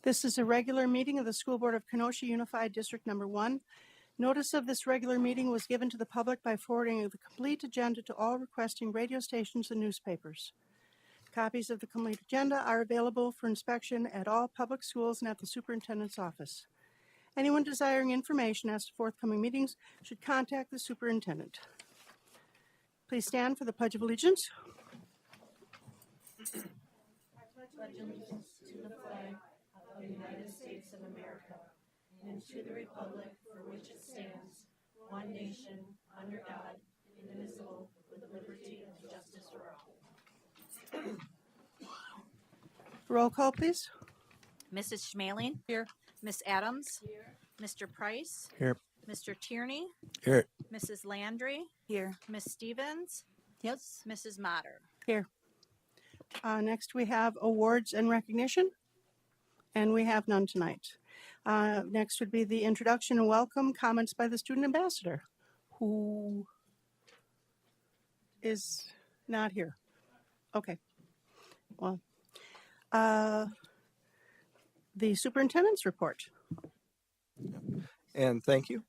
This is a regular meeting of the School Board of Kenosha Unified District Number 1. Notice of this regular meeting was given to the public by forwarding the complete agenda to all requesting radio stations and newspapers. Copies of the complete agenda are available for inspection at all public schools and at the superintendent's office. Anyone desiring information as to forthcoming meetings should contact the superintendent. Please stand for the Pledge of Allegiance. I pledge allegiance to the flag of the United States of America and to the republic for which it stands, one nation, under God, indivisible, with liberty and justice for all. Roll call, please. Mrs. Schmaling? Here. Miss Adams? Here. Mr. Price? Here. Mr. Tierney? Here. Mrs. Landry? Here. Miss Stevens? Yes. Mrs. Motter? Here. Next we have awards and recognition, and we have none tonight. Next would be the introduction and welcome comments by the student ambassador, who is not here. Okay. Well, the superintendent's report. And thank you.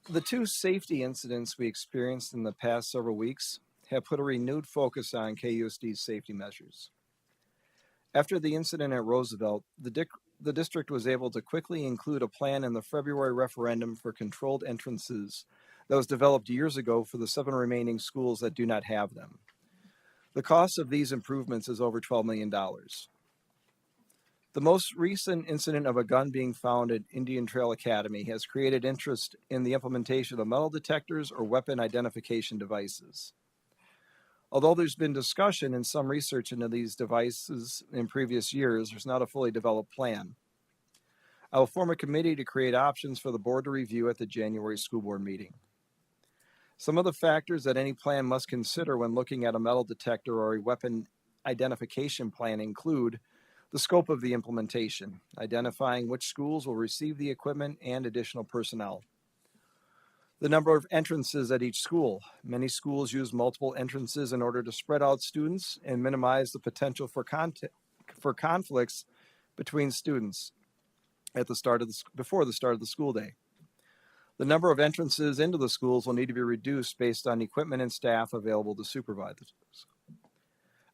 The two safety incidents we experienced in the past several weeks have put a renewed focus on KUSD's safety measures. After the incident at Roosevelt, the district was able to quickly include a plan in the February referendum for controlled entrances that was developed years ago for the 7 remaining schools that do not have them. The cost of these improvements is over $12 million. The most recent incident of a gun being found at Indian Trail Academy has created interest in the implementation of metal detectors or weapon identification devices. Although there's been discussion and some research into these devices in previous years, there's not a fully developed plan. I will form a committee to create options for the board to review at the January school board meeting. Some of the factors that any plan must consider when looking at a metal detector or a weapon identification plan include the scope of the implementation, identifying which schools will receive the equipment and additional personnel. The number of entrances at each school. Many schools use multiple entrances in order to spread out students and minimize the potential for conflicts between students at before the start of the school day. The number of entrances into the schools will need to be reduced based on equipment and staff available to supervise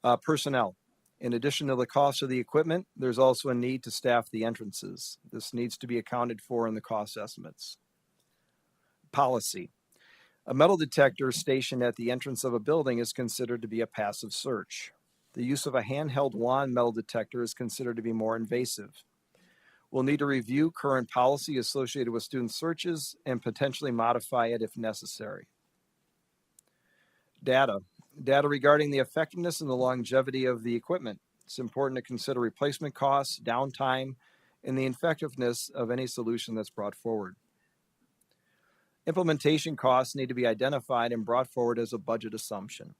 the personnel. In addition to the cost of the equipment, there's also a need to staff the entrances. This needs to be accounted for in the cost estimates. Policy. A metal detector stationed at the entrance of a building is considered to be a passive search. The use of a handheld wand metal detector is considered to be more invasive. We'll need to review current policy associated with student searches and potentially modify it if necessary. Data regarding the effectiveness and the longevity of the equipment. It's important to consider replacement costs, downtime, and the effectiveness of any solution that's brought forward. Implementation costs need to be identified and brought forward as a budget assumption.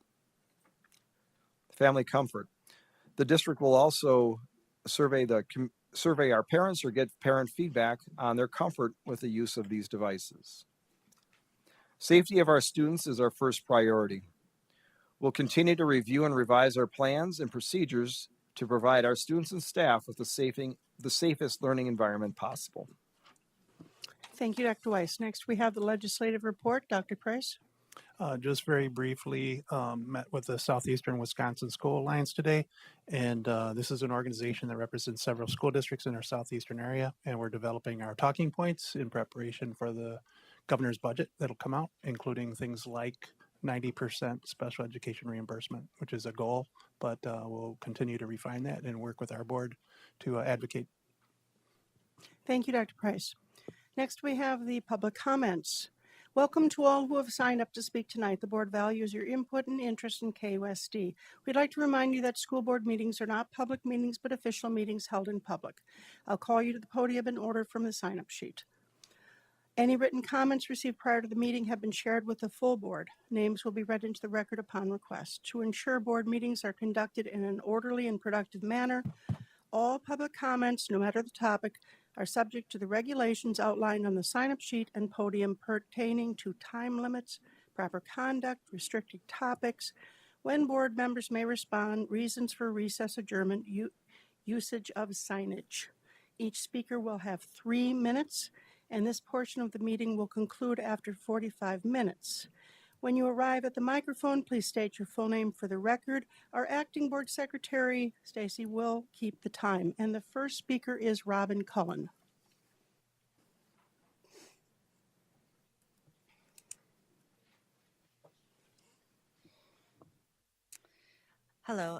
Family comfort. The district will also survey our parents or get parent feedback on their comfort with the use of these devices. Safety of our students is our first priority. We'll continue to review and revise our plans and procedures to provide our students and staff with the safest learning environment possible. Thank you, Dr. Weiss. Next, we have the legislative report. Dr. Price. Just very briefly, met with the Southeastern Wisconsin School Alliance today, and this is an organization that represents several school districts in our southeastern area, and we're developing our talking points in preparation for the governor's budget that'll come out, including things like 90% special education reimbursement, which is a goal, but we'll continue to refine that and work with our board to advocate. Thank you, Dr. Price. Next, we have the public comments. Welcome to all who have signed up to speak tonight. The board values your input and interest in KUSD. We'd like to remind you that school board meetings are not public meetings, but official meetings held in public. I'll call you to the podium in order from the sign-up sheet. Any written comments received prior to the meeting have been shared with the full board. Names will be read into the record upon request. To ensure board meetings are conducted in an orderly and productive manner, all public comments, no matter the topic, are subject to the regulations outlined on the sign-up sheet and podium pertaining to time limits, proper conduct, restricted topics, when board members may respond, reasons for recess adjournment, usage of signage. Each speaker will have 3 minutes, and this portion of the meeting will conclude after 45 minutes. When you arrive at the microphone, please state your full name for the record. Our acting board secretary, Stacy, will keep the time. And the first speaker is Robin Cullen. Hello,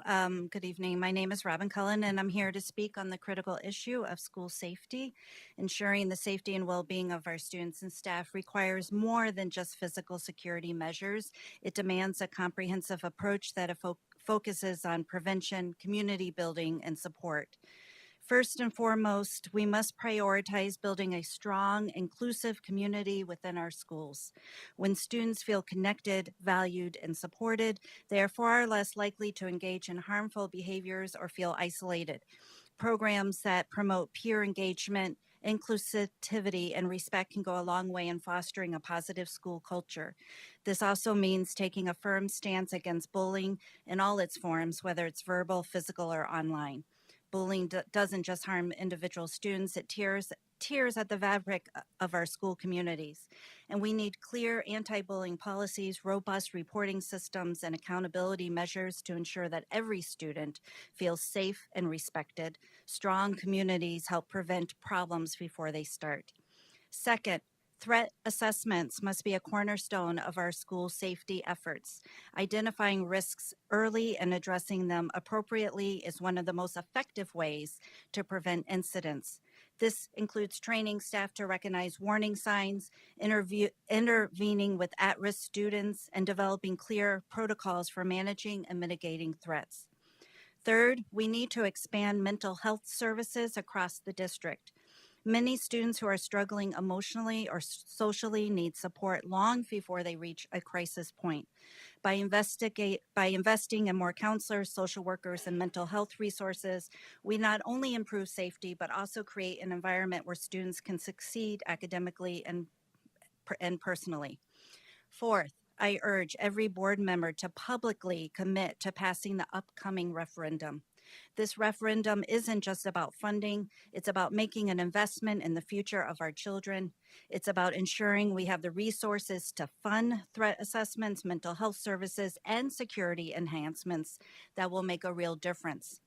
good evening. My name is Robin Cullen, and I'm here to speak on the critical issue of school safety. Ensuring the safety and well-being of our students and staff requires more than just physical security measures. It demands a comprehensive approach that focuses on prevention, community building, and support. First and foremost, we must prioritize building a strong, inclusive community within our schools. When students feel connected, valued, and supported, they are far less likely to engage in harmful behaviors or feel isolated. Programs that promote peer engagement, inclusivity, and respect can go a long way in fostering a positive school culture. This also means taking a firm stance against bullying in all its forms, whether it's verbal, physical, or online. Bullying doesn't just harm individual students, it tears at the fabric of our school communities. And we need clear anti-bullying policies, robust reporting systems, and accountability measures to ensure that every student feels safe and respected. Strong communities help prevent problems before they start. Second, threat assessments must be a cornerstone of our school safety efforts. Identifying risks early and addressing them appropriately is one of the most effective ways to prevent incidents. This includes training staff to recognize warning signs, intervening with at-risk students, and developing clear protocols for managing and mitigating threats. Third, we need to expand mental health services across the district. Many students who are struggling emotionally or socially need support long before they reach a crisis point. By investing in more counselors, social workers, and mental health resources, we not only improve safety, but also create an environment where students can succeed academically and personally. Fourth, I urge every board member to publicly commit to passing the upcoming referendum. This referendum isn't just about funding, it's about making an investment in the future of our children. It's about ensuring we have the resources to fund threat assessments, mental health services, and security enhancements that will make a real difference.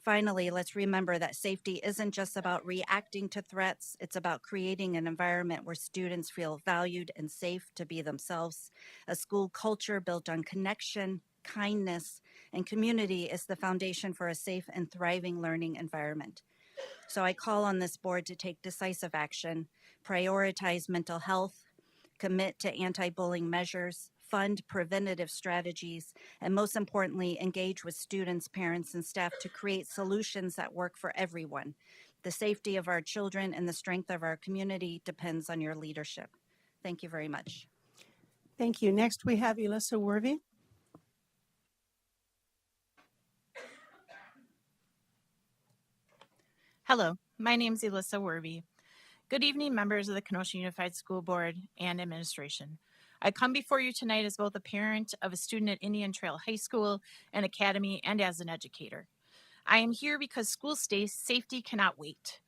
Finally, let's remember that safety isn't just about reacting to threats, it's about creating an environment where students feel valued and safe to be themselves. A school culture built on connection, kindness, and community is the foundation for a safe and thriving learning environment. So I call on this board to take decisive action, prioritize mental health, commit to anti-bullying measures, fund preventative strategies, and most importantly, engage with students, parents, and staff to create solutions that work for everyone. The safety of our children and the strength of our community depends on your leadership. Thank you very much. Thank you. Next, we have Elissa Worthy. Hello, my name is Elissa Werby. Good evening, members of the Kenosha Unified School Board and administration. I come before you tonight as both a parent of a student at Indian Trail High School and Academy and as an educator. I am here because school safety cannot wait.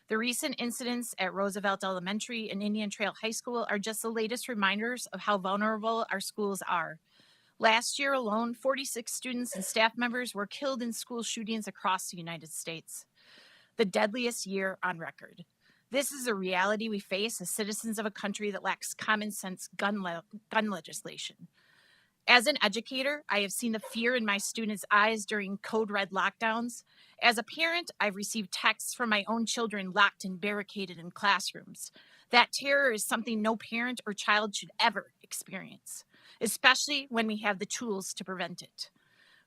The recent incidents at Roosevelt Elementary and Indian Trail High School are just the latest reminders of how vulnerable our schools are. Last year alone, 46 students and staff members were killed in school shootings across the United States, the deadliest year on record. This is a reality we face as citizens of a country that lacks common sense gun legislation. As an educator, I have seen the fear in my students' eyes during code red lockdowns. As a parent, I've received texts from my own children locked and barricaded in classrooms. That terror is something no parent or child should ever experience, especially when we have the tools to prevent it.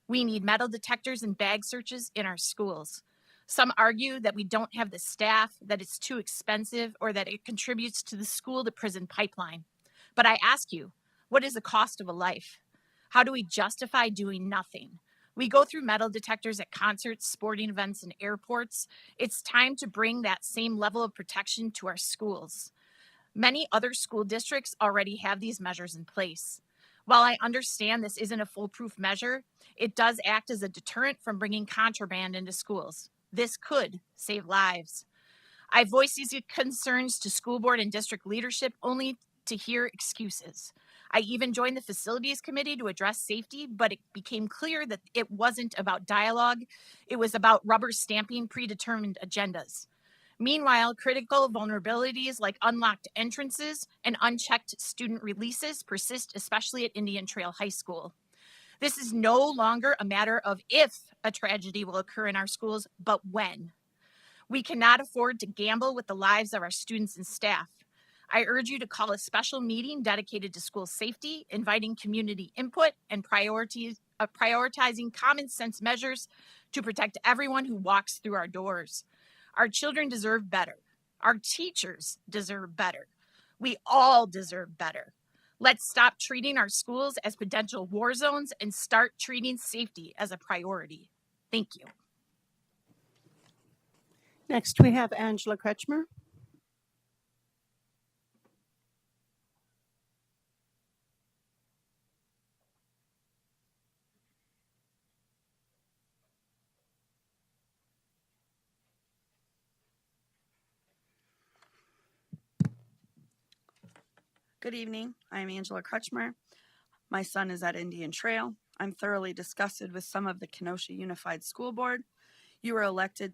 We need metal detectors and bag searches in our schools. Some argue that we don't have the staff, that it's too expensive, or that it contributes to the school-to-prison pipeline. But I ask you, what is the cost of a life? How do we justify doing nothing? We go through metal detectors at concerts, sporting events, and airports. It's time to bring that same level of protection to our schools. Many other school districts already have these measures in place. While I understand this isn't a foolproof measure, it does act as a deterrent from bringing contraband into schools. This could save lives. I voiced these concerns to school board and district leadership only to hear excuses. I even joined the facilities committee to address safety, but it became clear that it wasn't about dialogue. It was about rubber stamping predetermined agendas. Meanwhile, critical vulnerabilities like unlocked entrances and unchecked student releases persist, especially at Indian Trail High School. This is no longer a matter of if a tragedy will occur in our schools, but when. We cannot afford to gamble with the lives of our students and staff. I urge you to call a special meeting dedicated to school safety, inviting community input, and prioritizing common sense measures to protect everyone who walks through our doors. Our children deserve better. Our teachers deserve better. We all deserve better. Let's stop treating our schools as potential war zones and start treating safety as a priority. Thank you. Next, we have Angela Kretschmer. Good evening. I'm Angela Kretschmer. My son is at Indian Trail. I'm thoroughly disgusted with some of the Kenosha Unified School Board. You were elected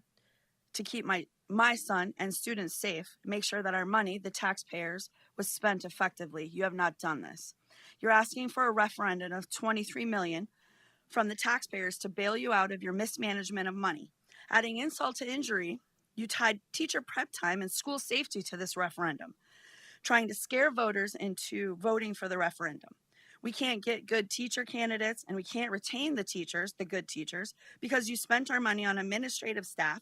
to keep my son and students safe, make sure that our money, the taxpayers, was spent effectively. You have not done this. You're asking for a referendum of $23 million from the taxpayers to bail you out of your mismanagement of money. Adding insult to injury, you tied teacher prep time and school safety to this referendum, trying to scare voters into voting for the referendum. We can't get good teacher candidates and we can't retain the teachers, the good teachers, because you spent our money on administrative staff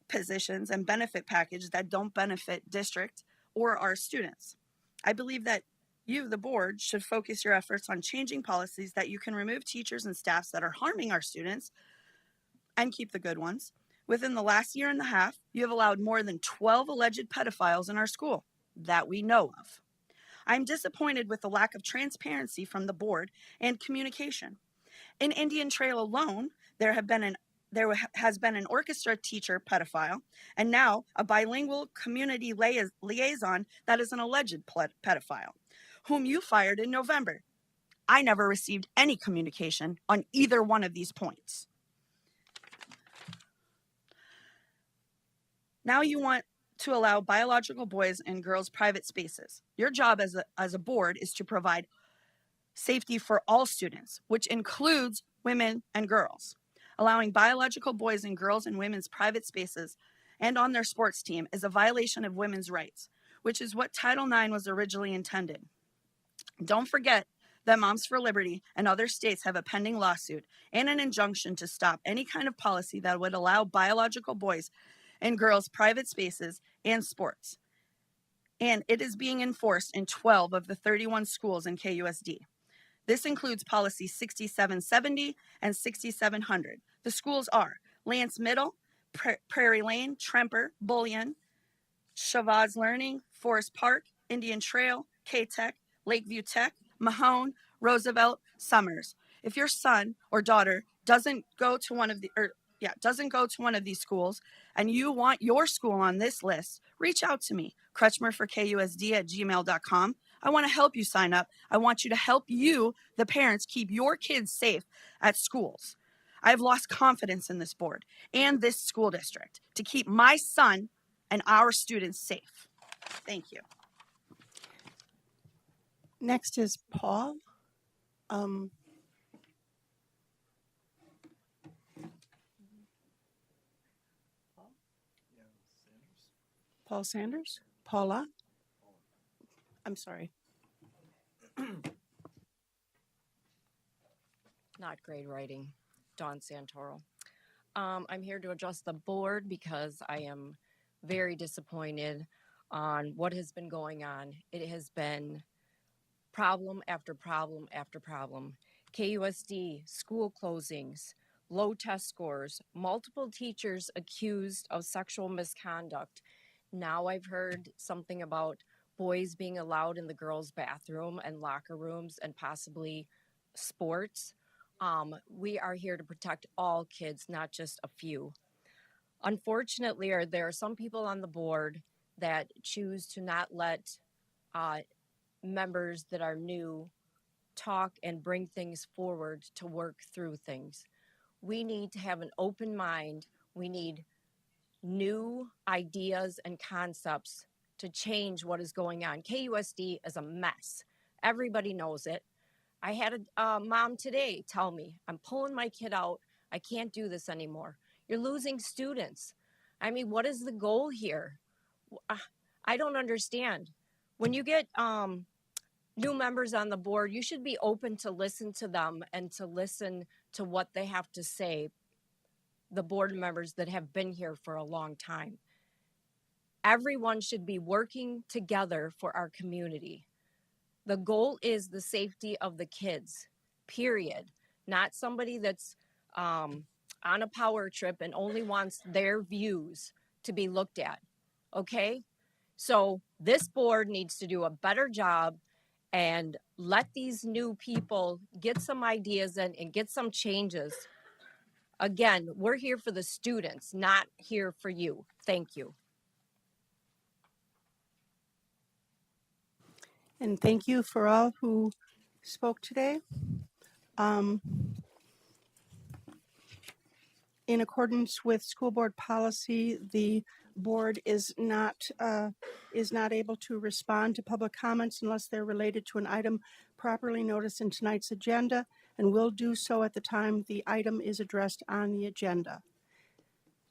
positions and benefit packages that don't benefit district or our students. I believe that you, the board, should focus your efforts on changing policies that you can remove teachers and staffs that are harming our students and keep the good ones. Within the last year and a half, you have allowed more than 12 alleged pedophiles in our school that we know of. I'm disappointed with the lack of transparency from the board and communication. In Indian Trail alone, there has been an orchestra teacher pedophile, and now a bilingual community liaison that is an alleged pedophile, whom you fired in November. I never received any communication on either one of these points. Now you want to allow biological boys and girls private spaces. Your job as a board is to provide safety for all students, which includes women and girls. Allowing biological boys and girls in women's private spaces and on their sports team is a violation of women's rights, which is what Title IX was originally intended. Don't forget that Moms for Liberty and other states have a pending lawsuit and an injunction to stop any kind of policy that would allow biological boys and girls private spaces and sports. And it is being enforced in 12 of the 31 schools in KUSD. This includes policy 6770 and 6700. The schools are Lance Middle, Prairie Lane, Tremper, Bullion, Chavaz Learning, Forest Park, Indian Trail, K-Tech, Lakeview Tech, Mahone, Roosevelt, Summers. If your son or daughter doesn't go to one of these schools and you want your school on this list, reach out to me, kretschmerforkusd@gmail.com. I want to help you sign up. I want you to help you, the parents, keep your kids safe at schools. I've lost confidence in this board and this school district to keep my son and our students safe. Thank you. Next is Paul. Paul Sanders? Paula? I'm sorry. Not grade writing. Dawn Santoro. I'm here to address the board because I am very disappointed on what has been going on. It has been problem after problem after problem. KUSD, school closings, low test scores, multiple teachers accused of sexual misconduct. Now I've heard something about boys being allowed in the girls' bathroom and locker rooms and possibly sports. We are here to protect all kids, not just a few. Unfortunately, there are some people on the board that choose to not let members that are new talk and bring things forward to work through things. We need to have an open mind. We need new ideas and concepts to change what is going on. KUSD is a mess. Everybody knows it. I had a mom today tell me, I'm pulling my kid out. I can't do this anymore. You're losing students. I mean, what is the goal here? I don't understand. When you get new members on the board, you should be open to listen to them and to listen to what they have to say, the board members that have been here for a long time. Everyone should be working together for our community. The goal is the safety of the kids, period. Not somebody that's on a power trip and only wants their views to be looked at, okay? So this board needs to do a better job and let these new people get some ideas in and get some changes. Again, we're here for the students, not here for you. Thank you. And thank you for all who spoke today. In accordance with school board policy, the board is not able to respond to public comments unless they're related to an item properly noticed in tonight's agenda, and will do so at the time the item is addressed on the agenda.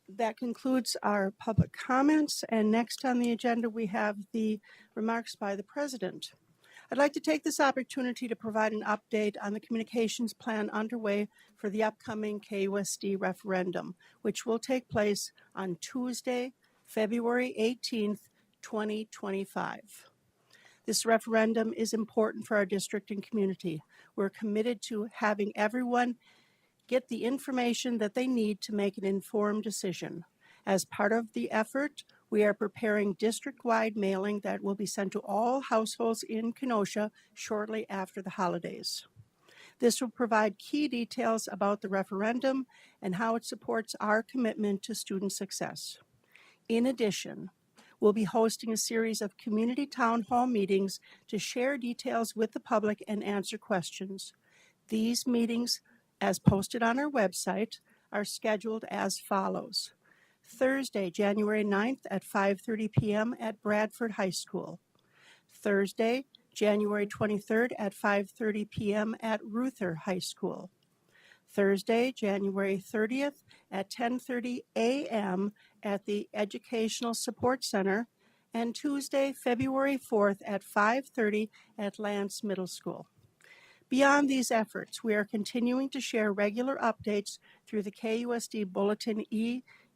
That concludes our public comments, and next on the agenda we have the remarks by the president. I'd like to take this opportunity to provide an update on the communications plan underway for the upcoming KUSD referendum, which will take place on Tuesday, February 18th, 2025. This referendum is important for our district and community. We're committed to having everyone get the information that they need to make an informed decision. As part of the effort, we are preparing district-wide mailing that will be sent to all households in Kenosha shortly after the holidays. This will provide key details about the referendum and how it supports our commitment to student success. In addition, we'll be hosting a series of community town hall meetings to share details with the public and answer questions. These meetings, as posted on our website, are scheduled as follows. Thursday, January 9th at 5:30 p.m. at Bradford High School. Thursday, January 23rd at 5:30 p.m. at Ruther High School. Thursday, January 30th at 10:30 a.m. at the Educational Support Center, and Tuesday, February 4th at 5:30 at Lance Middle School. Beyond these efforts, we are continuing to share regular updates through the KUSD Bulletin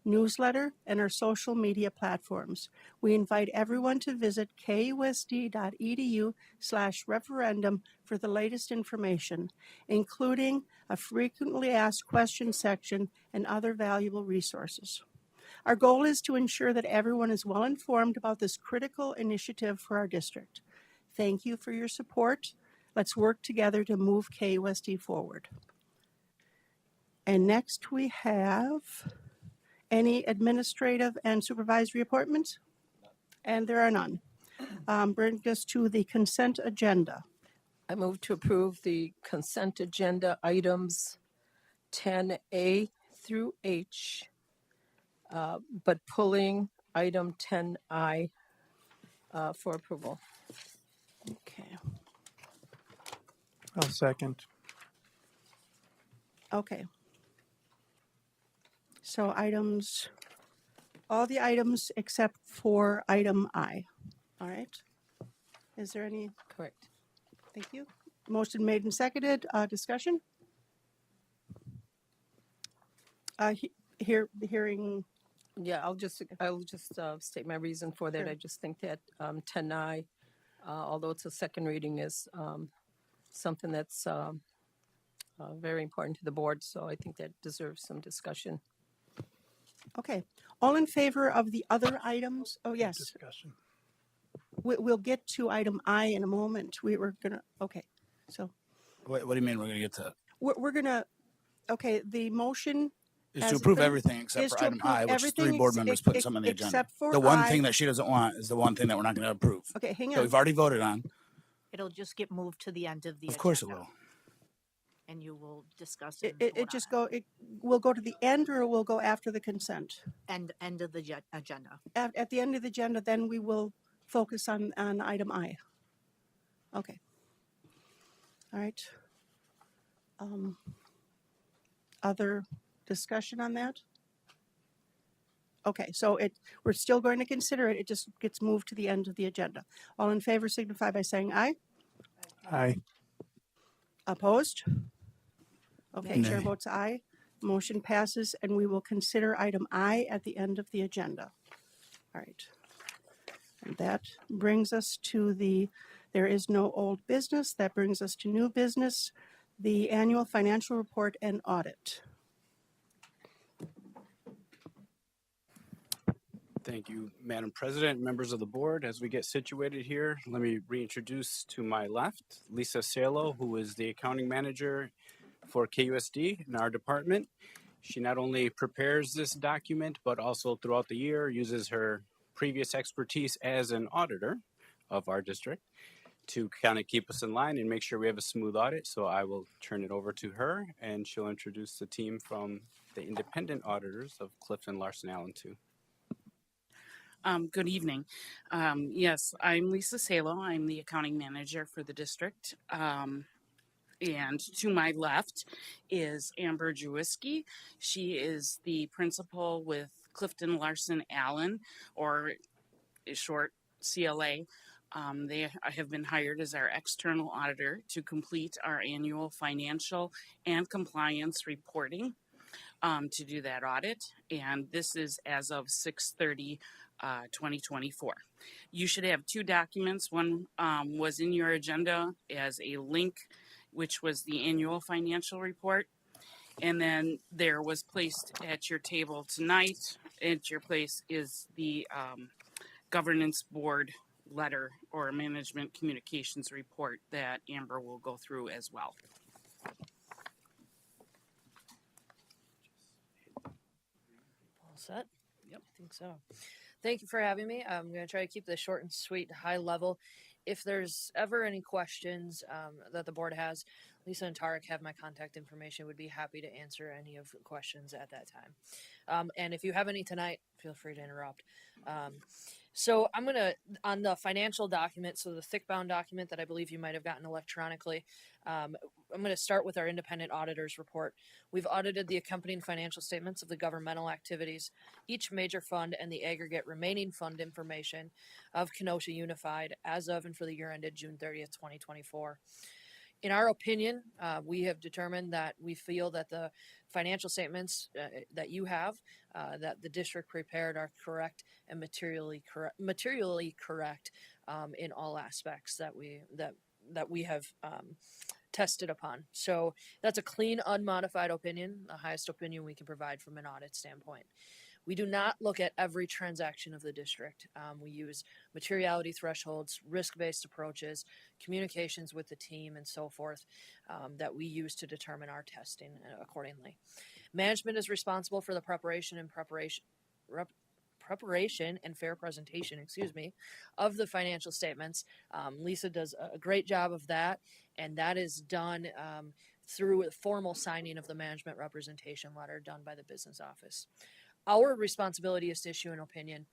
newsletter and our social media platforms. We invite everyone to visit kusd.edu/referendum for the latest information, including a frequently asked questions section and other valuable resources. Our goal is to ensure that everyone is well informed about this critical initiative for our district. Thank you for your support. Let's work together to move KUSD forward. And next we have any administrative and supervisory appointments? And there are none. Bring us to the consent agenda. I move to approve the consent agenda items 10A through H, but pulling item 10I for approval. Okay. I'll second. Okay. So all the items except for item I. All right. Is there any? Correct. Thank you. Motion made and seconded. Discussion? Hearing. Yeah, I'll just state my reason for that. Sure. I just think that 10I, although it's a second reading, is something that's very important to the board. So I think that deserves some discussion. Okay. All in favor of the other items? Oh, yes. Discussion. We'll get to item I in a moment. We were going to, okay. So What do you mean we're going to get to that? we're going to, okay, the motion Is Has to it approve been- everything except is for to item approve I, which is three everything board ex- members ex- putting ex- something on the agenda. except for The one I. thing that she doesn't want is the one thing that we're not going to approve. Okay, hang So on. we've already voted on. It'll just get moved to the end of the Of course it agenda, will. and you will discuss It, and it, vote it just on go, it will go to the end or it will go after the consent? end of the agenda. At the end of the agenda, then we will focus on item I. Okay. All right. Other discussion on that? Okay, so we're still going to consider it. It just gets moved to the end of the agenda. All in favor signify by saying aye. Aye. Opposed? Okay, chair Nay. votes aye. Motion passes, and we will consider item I at the end of the agenda. All right. And that brings us to there is no old business. That brings us to new business, the annual financial report and audit. Thank you, Madam President, members of the board. As we get situated here, let me reintroduce to my left, Lisa Salo, who is the accounting manager for KUSD in our department. She not only prepares this document, but also throughout the year uses her previous expertise as an auditor of our district to kind of keep us in line and make sure we have a smooth audit. So I will turn it over to her and she'll introduce the team from the independent auditors of Clifton Larson Allen too. Good evening. Yes, I'm Lisa Salo. I'm the accounting manager for the district. And to my left is Amber Jewiski. She is the principal with Clifton Larson Allen, or short CLA. They have been hired as our external auditor to complete our annual financial and compliance reporting to do that audit. And this is as of 6/30, 2024. You should have two documents. One was in your agenda as a link, which was the annual financial report. And then there was placed at your table tonight, at your place, is the governance board letter or management communications report that Amber will go through as well. All set? Yep, I think so. Thank you for having me. I'm going to try to keep this short and sweet, high level. If there's ever any questions that the board has, Lisa and Tarek have my contact information. Would be happy to answer any of the questions at that time. And if you have any tonight, feel free to interrupt. So I'm going to, on the financial document, so the thick bound document that I believe you might have gotten electronically, I'm going to start with our independent auditors report. We've audited the accompanying financial statements of the governmental activities, each major fund, and the aggregate remaining fund information of Kenosha Unified as of and for the year ended June 30th, 2024. In our opinion, we have determined that we feel that the financial statements that you have, that the district prepared, are correct and materially correct in all aspects that we have tested upon. So that's a clean, unmodified opinion, the highest opinion we can provide from an audit standpoint. We do not look at every transaction of the district. We use materiality thresholds, risk-based approaches, communications with the team, and so forth that we use to determine our testing accordingly. Management is responsible for the preparation and fair presentation, of the financial statements. Lisa does a great job of that, and that is done through a formal signing of the management representation letter done by the business office. Our responsibility is to issue an opinion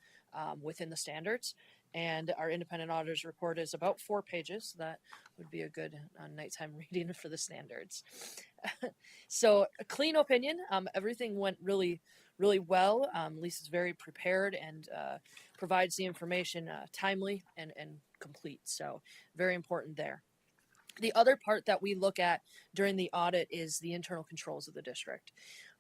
within the standards, and our independent auditor's report is about 4 pages. That would be a good nighttime reading for the standards. So a clean opinion. Everything went really well. Lisa's very prepared and provides the information timely and complete. So very important there. The other part that we look at during the audit is the internal controls of the district.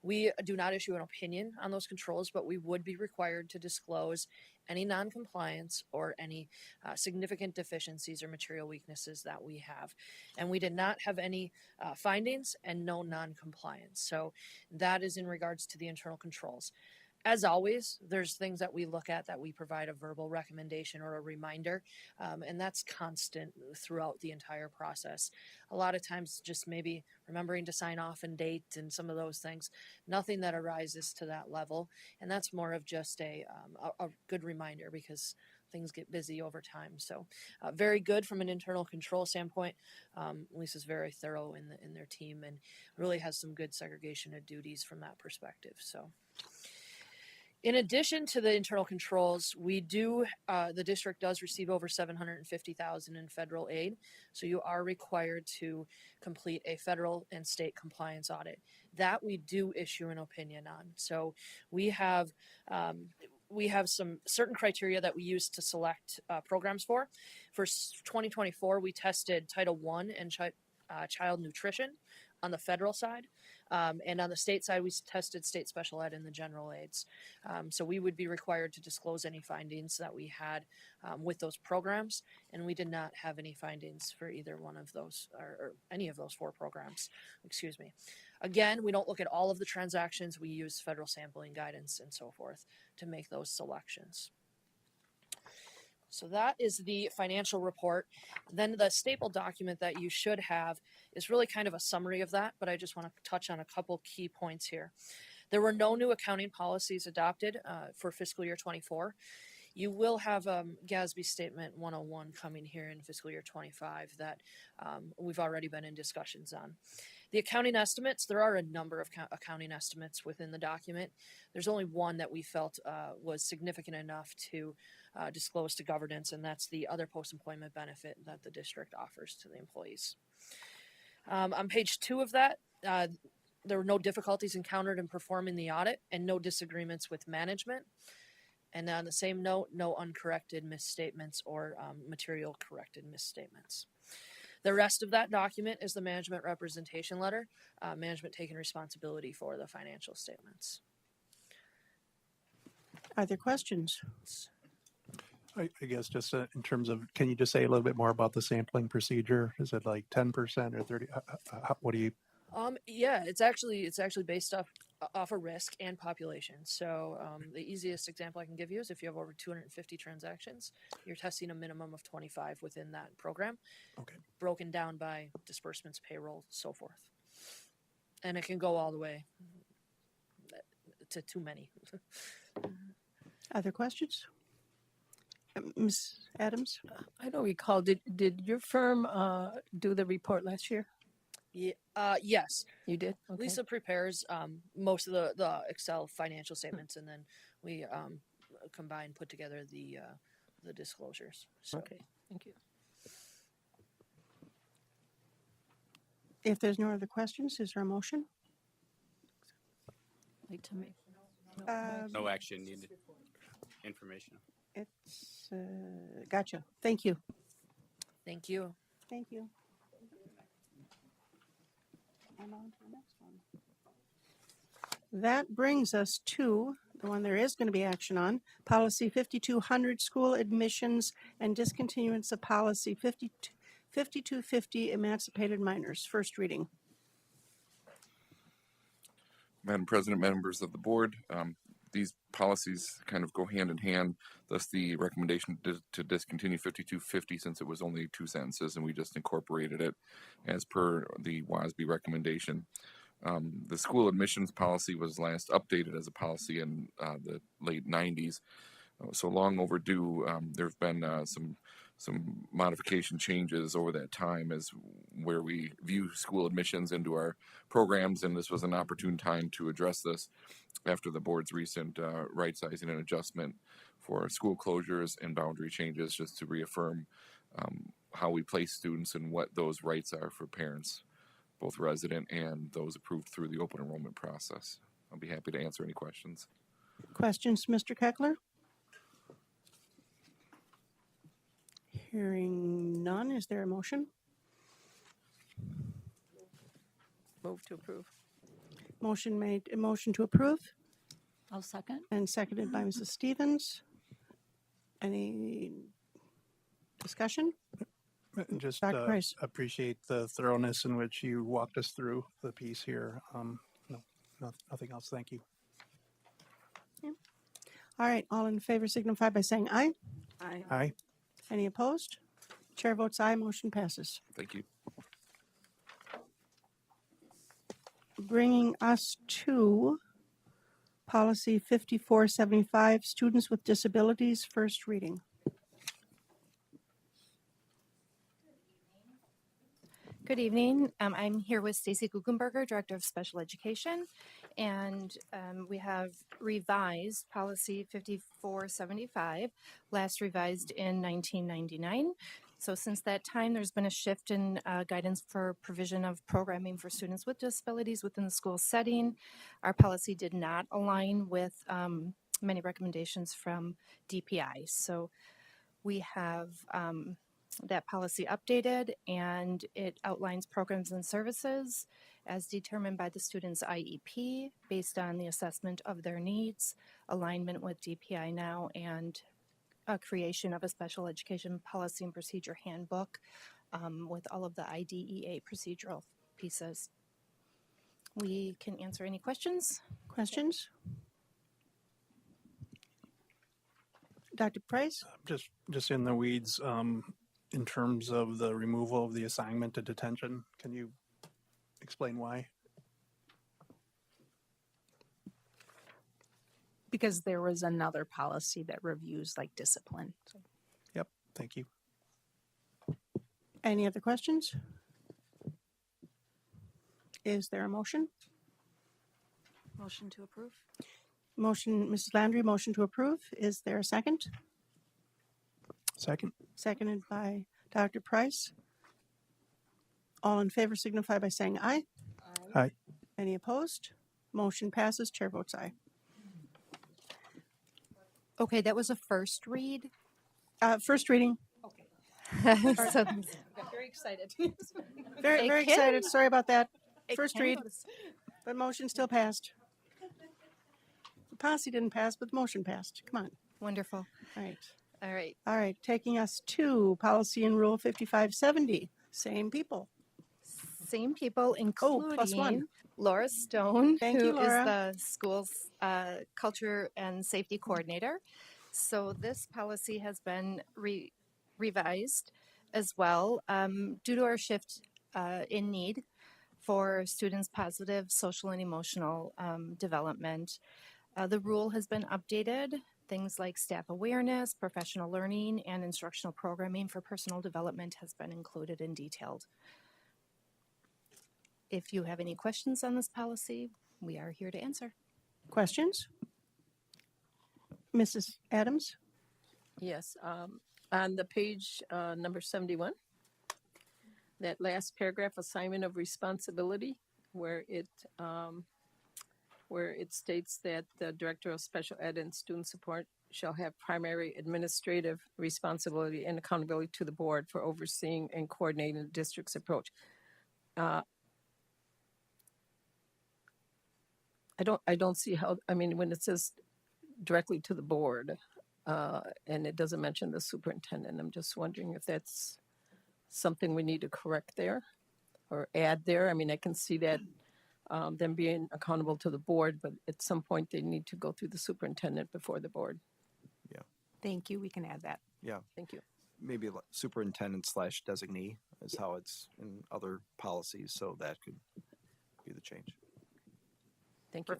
We do not issue an opinion on those controls, but we would be required to disclose any non-compliance or any significant deficiencies or material weaknesses that we have. And we did not have any findings and no non-compliance. So that is in regards to the internal controls. As always, there's things that we look at that we provide a verbal recommendation or a reminder, and that's constant throughout the entire process. A lot of times, just maybe remembering to sign off and date and some of those things. Nothing that arises to that level, and that's more of just a good reminder because things get busy over time. So, very good from an internal control standpoint. Lisa's very thorough in their team and really has some good segregation of duties from that perspective. So. In addition to the internal controls, we do, the district does receive over $750,000 in federal aid. So you are required to complete a federal and state compliance audit. That we do issue an opinion on. So we have some certain criteria that we use to select programs for. For 2024, we tested Title I and child nutrition on the federal side. And on the state side, we tested state special ed and the general aids. So we would be required to disclose any findings that we had with those programs. And we did not have any findings for either one of those or any of those 4 programs. Excuse me. Again, we don't look at all of the transactions. We use federal sampling guidance and so forth to make those selections. So that is the financial report. Then the staple document that you should have is really kind of a summary of that, but I just want to touch on a couple key points here. There were no new accounting policies adopted for fiscal year 24. You will have GASB Statement 101 coming here in fiscal year 25 that we've already been in discussions on. The accounting estimates, there are a number of accounting estimates within the document. There's only one that we felt was significant enough to disclose to governance, and that's the other post-employment benefit that the district offers to the employees. On page 2 of that, there were no difficulties encountered in performing the audit and no disagreements with management. And on the same note, no uncorrected misstatements or material corrected misstatements. The rest of that document is the management representation letter, management taking responsibility for the financial statements. Are there questions? I guess just in terms of, can you just say a little bit more about the sampling procedure? Is it like 10% or 30? What do you? Yeah, it's actually based off a risk and population. So the easiest example I can give you is if you have over 250 transactions, you're testing a minimum of 25 within that program. Okay. Broken down by disbursements, payroll, so forth. And it can go all the way to too many. Other questions? Ms. Adams? I don't recall. Did your firm do the report last year? Yeah, yes. You did? Okay. Lisa prepares most of the Excel financial statements, and then we put together the disclosures. So. Okay, thank you. If there's no other questions, is there a motion? Like to make. No action needed. Information. It's, gotcha. Thank you. Thank you. Thank you. And on to the next one. That brings us to the one there is going to be action on, Policy 5200, School Admissions and Discontinuance of Policy 5250, Emancipated Minors. First reading. Madam President, members of the board, these policies kind of go hand in hand. Thus, the recommendation to discontinue 5250, since it was only 2 sentences, and we just incorporated it as per the WASB recommendation. The school admissions policy was last updated as a policy in the late 90s. So long overdue. There have been some modification changes over that time as where we view school admissions into our programs, and this was an opportune time to address this after the board's recent right sizing and adjustment for school closures and boundary changes, just to reaffirm how we place students and what those rights are for parents, both resident and those approved through the open enrollment process. I'll be happy to answer any questions. Questions, Mr. Keckler? Hearing none, is there a motion? Move to approve. Motion made, a motion to approve I'll second. and seconded by Mrs. Stevens. Any discussion? Just Dr. Price. appreciate the thoroughness in which you walked us through the piece here. No, nothing else. Thank you. All right, all in favor signify by saying aye. Aye. Aye. Any opposed? Chair votes aye, motion passes. Thank you. Bringing us to policy 5475, students with disabilities, first reading. Good evening. I'm here with Stacy Guggenberger, Director of Special Education, and we have revised Policy 5475, last revised in 1999. So since that time, there's been a shift in guidance for provision of programming for students with disabilities within the school setting. Our policy did not align with many recommendations from DPI. So we have that policy updated, and it outlines programs and services as determined by the student's IEP based on the assessment of their needs, alignment with DPI now, and a creation of a special education policy and procedure handbook with all of the IDEA procedural pieces. We can answer any questions. Questions? Dr. Price? Just in the weeds, in terms of the removal of the assignment to detention, can you explain why? Because there was another policy that reviews like discipline. So. Yep, thank you. Any other questions? Is there a motion? Motion to approve. Motion, Mrs. Landry, motion to approve. Is there a second? Second. Seconded by Dr. Price. All in favor signify by saying aye. Aye. Any opposed? Motion passes. Chair votes aye. Okay, that was a first read. First reading. So Got very excited. Very, It very can- excited. Sorry about that. it First can read, go to s- but motion still passed. The policy didn't pass, but the motion passed. Come on. Wonderful. All right. All right. All right. Taking us to policy and rule 5570. Same people. Same people, including plus one. Laura Stone, Thank who you, Laura. is the school's culture and safety coordinator. So this policy has been revised as well due to our shift in need for students' positive social and emotional development. The rule has been updated. Things like staff awareness, professional learning, and instructional programming for personal development has been included and detailed. If you have any questions on this policy, we are here to answer. Questions? Mrs. Adams? Yes, on the page number 71, that last paragraph, assignment of responsibility, where it states that the Director of Special Ed and Student Support shall have primary administrative responsibility and accountability to the board for overseeing and coordinating the district's approach. I don't see how, I mean, when it says directly to the board, and it doesn't mention the superintendent, I'm just wondering if that's something we need to correct there or add there. I mean, I can see that them being accountable to the board, but at some point they need to go through the superintendent before the board. Thank you. We can add that. Yeah, Thank you. maybe like superintendent / designee is how it's in other policies, so that could be the change. Thank you.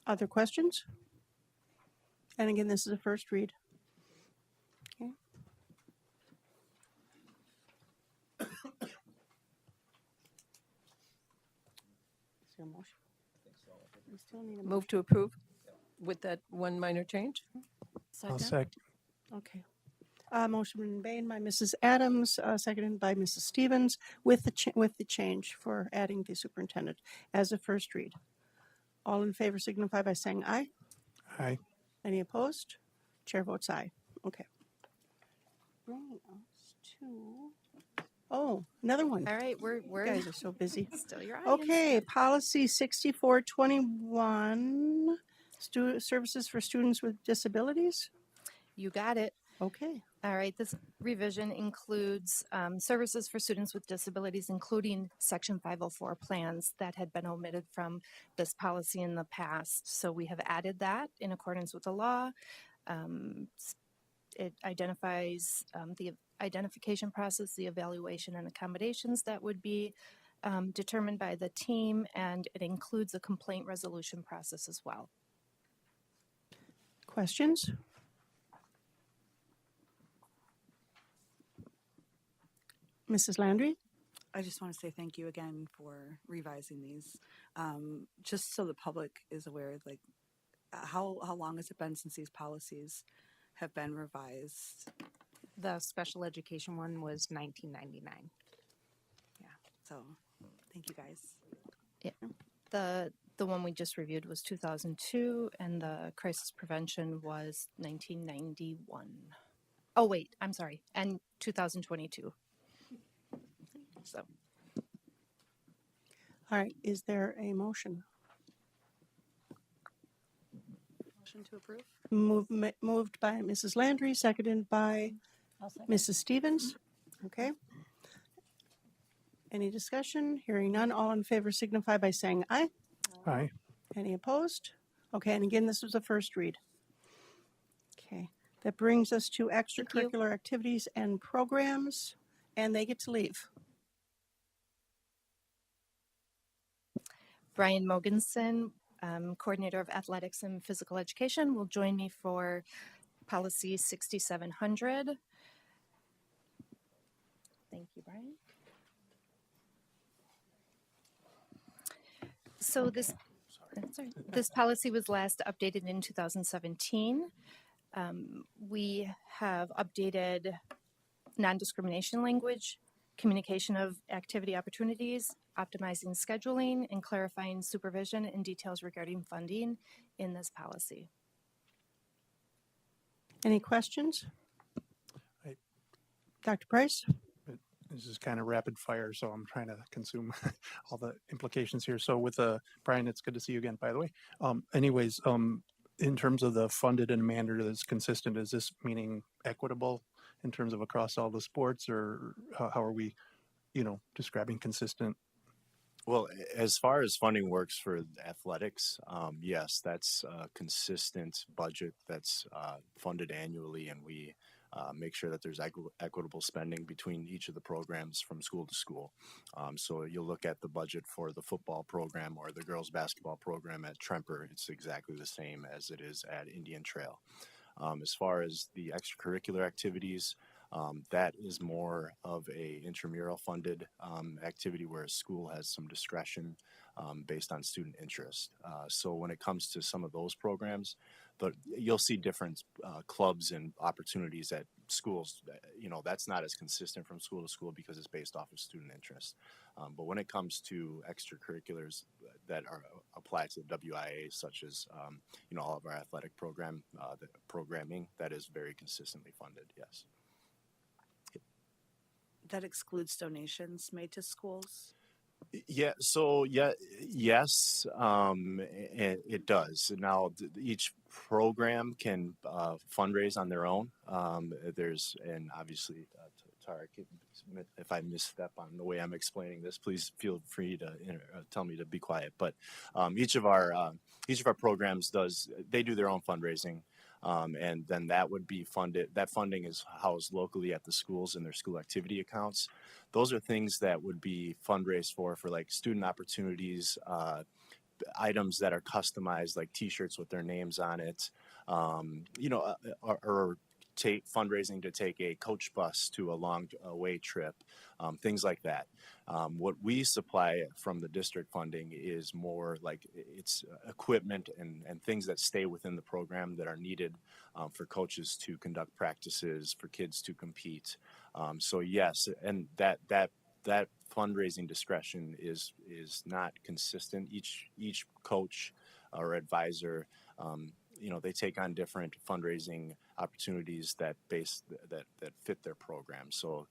Other questions? And again, this is a first read. Okay. Is there a motion? We still need a Move to approve with that one minor change. I'll second. Okay. Motion been made by Mrs. Adams, seconded by Mrs. Stevens, with the change for adding the superintendent as a first read. All in favor signify by saying aye. Aye. Any opposed? Chair votes aye. Okay. Bringing us to, oh, another one. All right, we're You guys are so busy. still your audience. Okay, policy 6421, services for students with disabilities. You got it. Okay. All right, this revision includes services for students with disabilities, including Section 504 plans that had been omitted from this policy in the past. So we have added that in accordance with the law. It identifies the identification process, the evaluation and accommodations that would be determined by the team, and it includes a complaint resolution process as well. Questions? Mrs. Landry? I just want to say thank you again for revising these. Just so the public is aware, like how long has it been since these policies have been revised? The special education one was 1999. Yeah. So thank you guys. Yeah. The one we just reviewed was 2002, and the crisis prevention was 1991. Oh wait, I'm sorry, and 2022. So, All right, is there a motion? Motion to approve? Moved by Mrs. Landry, seconded by Mrs. Stevens. Okay. Any discussion? Hearing none, all in favor signify by saying aye. Aye. Any opposed? Okay, and again, this was a first read. Okay, that brings us to extracurricular activities and programs, and they get to leave. Brian Mogensen, Coordinator of Athletics and Physical Education, will join me for Policy 6700. Thank you, Brian. So this policy was last updated in 2017. We have updated non-discrimination language, communication of activity opportunities, optimizing scheduling, and clarifying supervision and details regarding funding in this policy. Any questions? Right. Dr. Price? This is kind of rapid fire, so I'm trying to consume all the implications here. So with Brian, it's good to see you again, by the way. Anyways, in terms of the funded in a manner that's consistent, is this meaning equitable in terms of across all the sports, or how are we, describing consistent? Well, as far as funding works for athletics, yes, that's a consistent budget that's funded annually, and we make sure that there's equitable spending between each of the programs from school to school. So you'll look at the budget for the football program or the girls basketball program at Tremper, it's exactly the same as it is at Indian Trail. As far as the extracurricular activities, that is more of a intramural funded activity where a school has some discretion based on student interest. So when it comes to some of those programs, you'll see different clubs and opportunities at schools. That's not as consistent from school to school because it's based off of student interest. But when it comes to extracurriculars that are applied to the WIA, such as all of our athletic programming, that is very consistently funded. Yes. That excludes donations made to schools? Yeah. So yes, it does. Now each program can fundraise on their own. And obviously, Tara, if I misstep on the way I'm explaining this, please feel free to tell me to be quiet. But each of our programs they do their own fundraising. And then that would be funded. That funding is housed locally at the schools in their school activity accounts. Those are things that would be fundraised for like student opportunities, items that are customized, like T-shirts with their names on it, or fundraising to take a coach bus to a long away trip, things like that. What we supply from the district funding is more like it's equipment and things that stay within the program that are needed for coaches to conduct practices, for kids to compete. So yes, and that fundraising discretion is not consistent. Each coach or advisor, they take on different fundraising opportunities that fit their program. So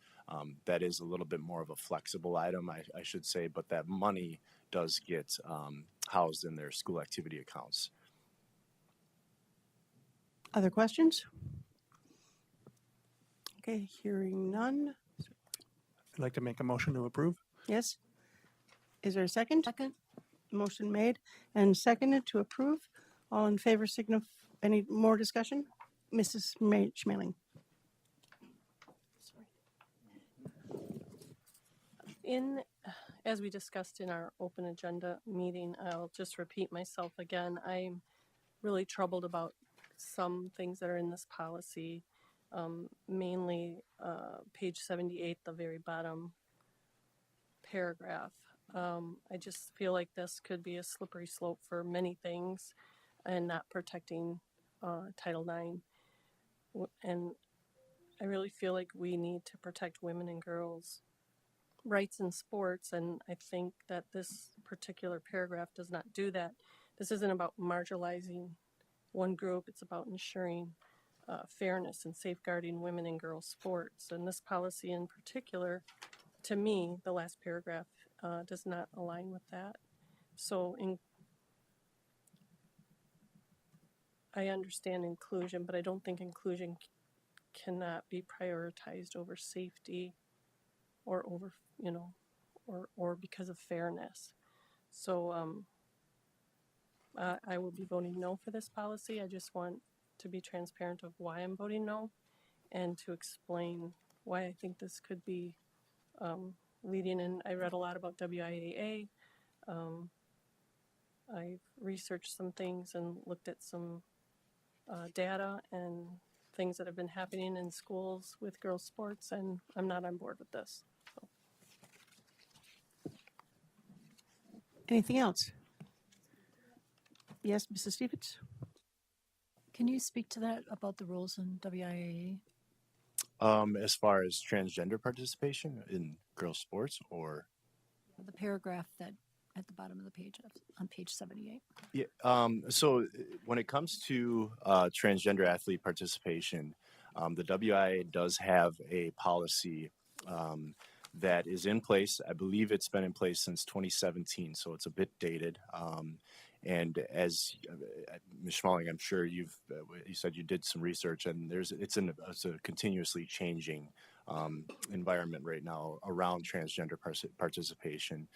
that is a little bit more of a flexible item, I should say, but that money does get housed in their school activity accounts. Other questions? Okay, hearing none. I'd like to make a motion to approve. Yes? Is there a second? Second. Motion made and seconded to approve. All in favor signify, any more discussion? Mrs. Schmeling. As we discussed in our open agenda meeting, I'll just repeat myself again. I'm really troubled about some things that are in this policy, mainly page 78, the very bottom paragraph. I just feel like this could be a slippery slope for many things and not protecting Title IX. And I really feel like we need to protect women and girls' rights in sports, and I think that this particular paragraph does not do that. This isn't about marginalizing one group, it's about ensuring fairness and safeguarding women and girls' sports. And this policy in particular, to me, the last paragraph does not align with that. So I understand inclusion, but I don't think inclusion cannot be prioritized over safety or over, or because of fairness. So I will be voting no for this policy. I just want to be transparent of why I'm voting no and to explain why I think this could be leading. And I read a lot about WIAA. I've researched some things and looked at some data and things that have been happening in schools with girls' sports, and I'm not on board with this. So. Anything else? Yes, Mrs. Stevens? Can you speak to that about the rules in WIAA? As far as transgender participation in girls' sports, or The paragraph that at the bottom of the page, on page 78. yeah, so when it comes to transgender athlete participation, the WIA does have a policy that is in place. I believe it's been in place since 2017, so it's a bit dated. And as Ms. Schmalling, I'm sure you said you did some research, and it's a continuously changing environment right now around transgender participation,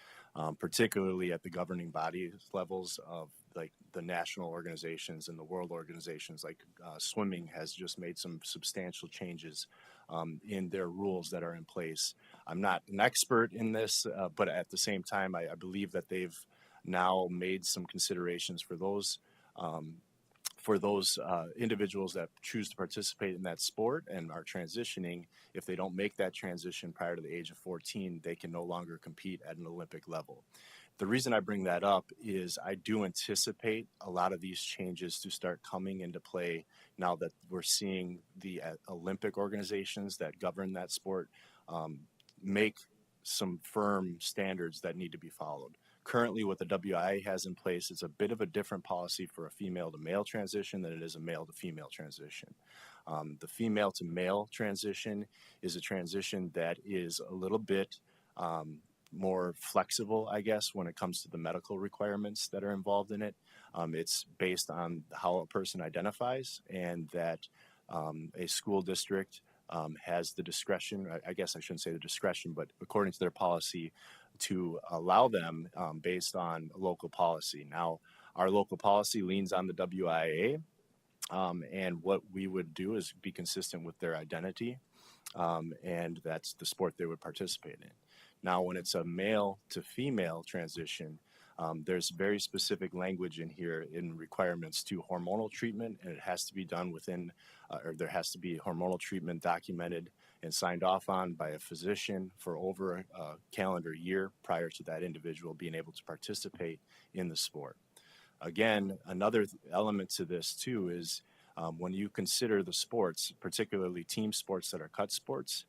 particularly at the governing body levels of like the national organizations and the world organizations. Like swimming has just made some substantial changes in their rules that are in place. I'm not an expert in this, but at the same time, I believe that they've now made some considerations for those individuals that choose to participate in that sport and are transitioning. If they don't make that transition prior to the age of 14, they can no longer compete at an Olympic level. The reason I bring that up is I do anticipate a lot of these changes to start coming into play now that we're seeing the Olympic organizations that govern that sport make some firm standards that need to be followed. Currently, what the WIA has in place is a bit of a different policy for a female to male transition than it is a male to female transition. The female to male transition is a transition that is a little bit more flexible, I guess, when it comes to the medical requirements that are involved in it. It's based on how a person identifies, and that a school district has the discretion, I guess I shouldn't say the discretion, but according to their policy, to allow them based on local policy. Now, our local policy leans on the WIA, and what we would do is be consistent with their identity, and that's the sport they would participate in. Now, when it's a male to female transition, there's very specific language in here in requirements to hormonal treatment, and it has to be done within, or there has to be hormonal treatment documented and signed off on by a physician for over a calendar year prior to that individual being able to participate in the sport. Again, another element to this too is when you consider the sports, particularly team sports that are cut sports,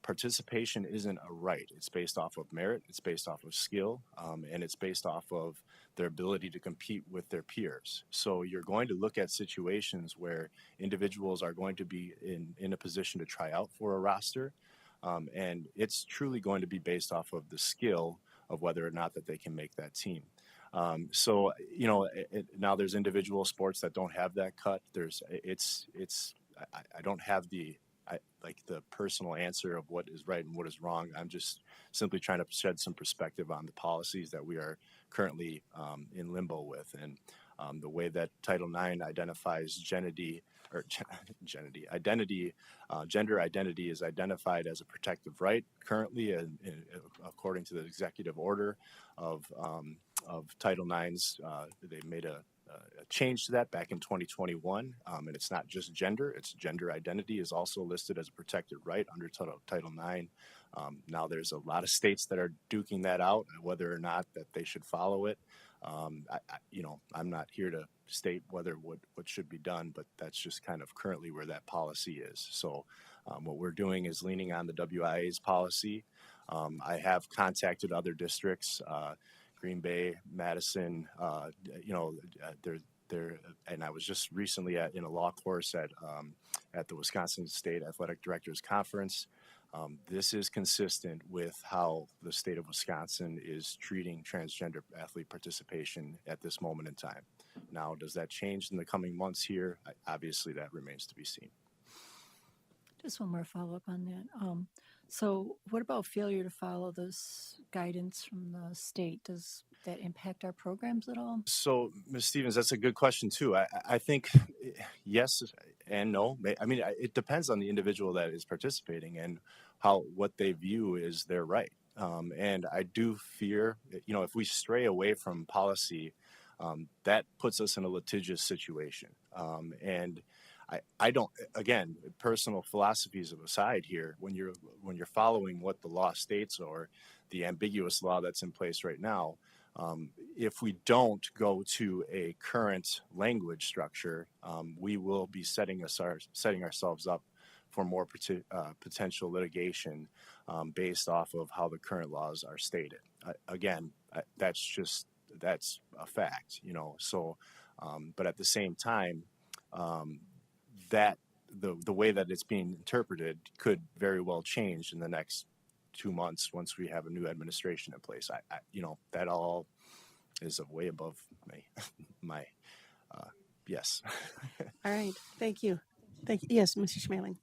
participation isn't a right. It's based off of merit, it's based off of skill, and it's based off of their ability to compete with their peers. So you're going to look at situations where individuals are going to be in a position to try out for a roster, and it's truly going to be based off of the skill of whether or not that they can make that team. So, you know, now there's individual sports that don't have that cut. I don't have the like the personal answer of what is right and what is wrong. I'm just simply trying to shed some perspective on the policies that we are currently in limbo with, and the way that Title IX identifies gender identity is identified as a protective right currently, and according to the executive order of Title IX's, they made a change to that back in 2021, and it's not just gender; it's gender identity is also listed as a protected right under Title IX. Now, there's a lot of states that are duking that out, whether or not that they should follow it. I'm not here to state what should be done, but that's just kind of currently where that policy is. So, what we're doing is leaning on the WIA's policy. I have contacted other districts. Green Bay, Madison, and I was just recently in a law course at the Wisconsin State Athletic Directors Conference. This is consistent with how the state of Wisconsin is treating transgender athlete participation at this moment in time. Now, does that change in the coming months here? Obviously, that remains to be seen. Just one more follow-up on that. So what about failure to follow this guidance from the state? Does that impact our programs at all? So, Ms. Stevens, that's a good question too. I think yes and no. I mean, it depends on the individual that is participating and what they view is their right. And I do fear, if we stray away from policy, that puts us in a litigious situation. And I don't, again, personal philosophies aside here, when you're following what the law states or the ambiguous law that's in place right now, if we don't go to a current language structure, we will be setting ourselves up for more potential litigation based off of how the current laws are stated. Again, that's a fact, So, but at the same time, that the way that it's being interpreted could very well change in the next 2 months once we have a new administration in place. That all is way above my yes. All right. Thank you. Yes, Mrs. Schmeling.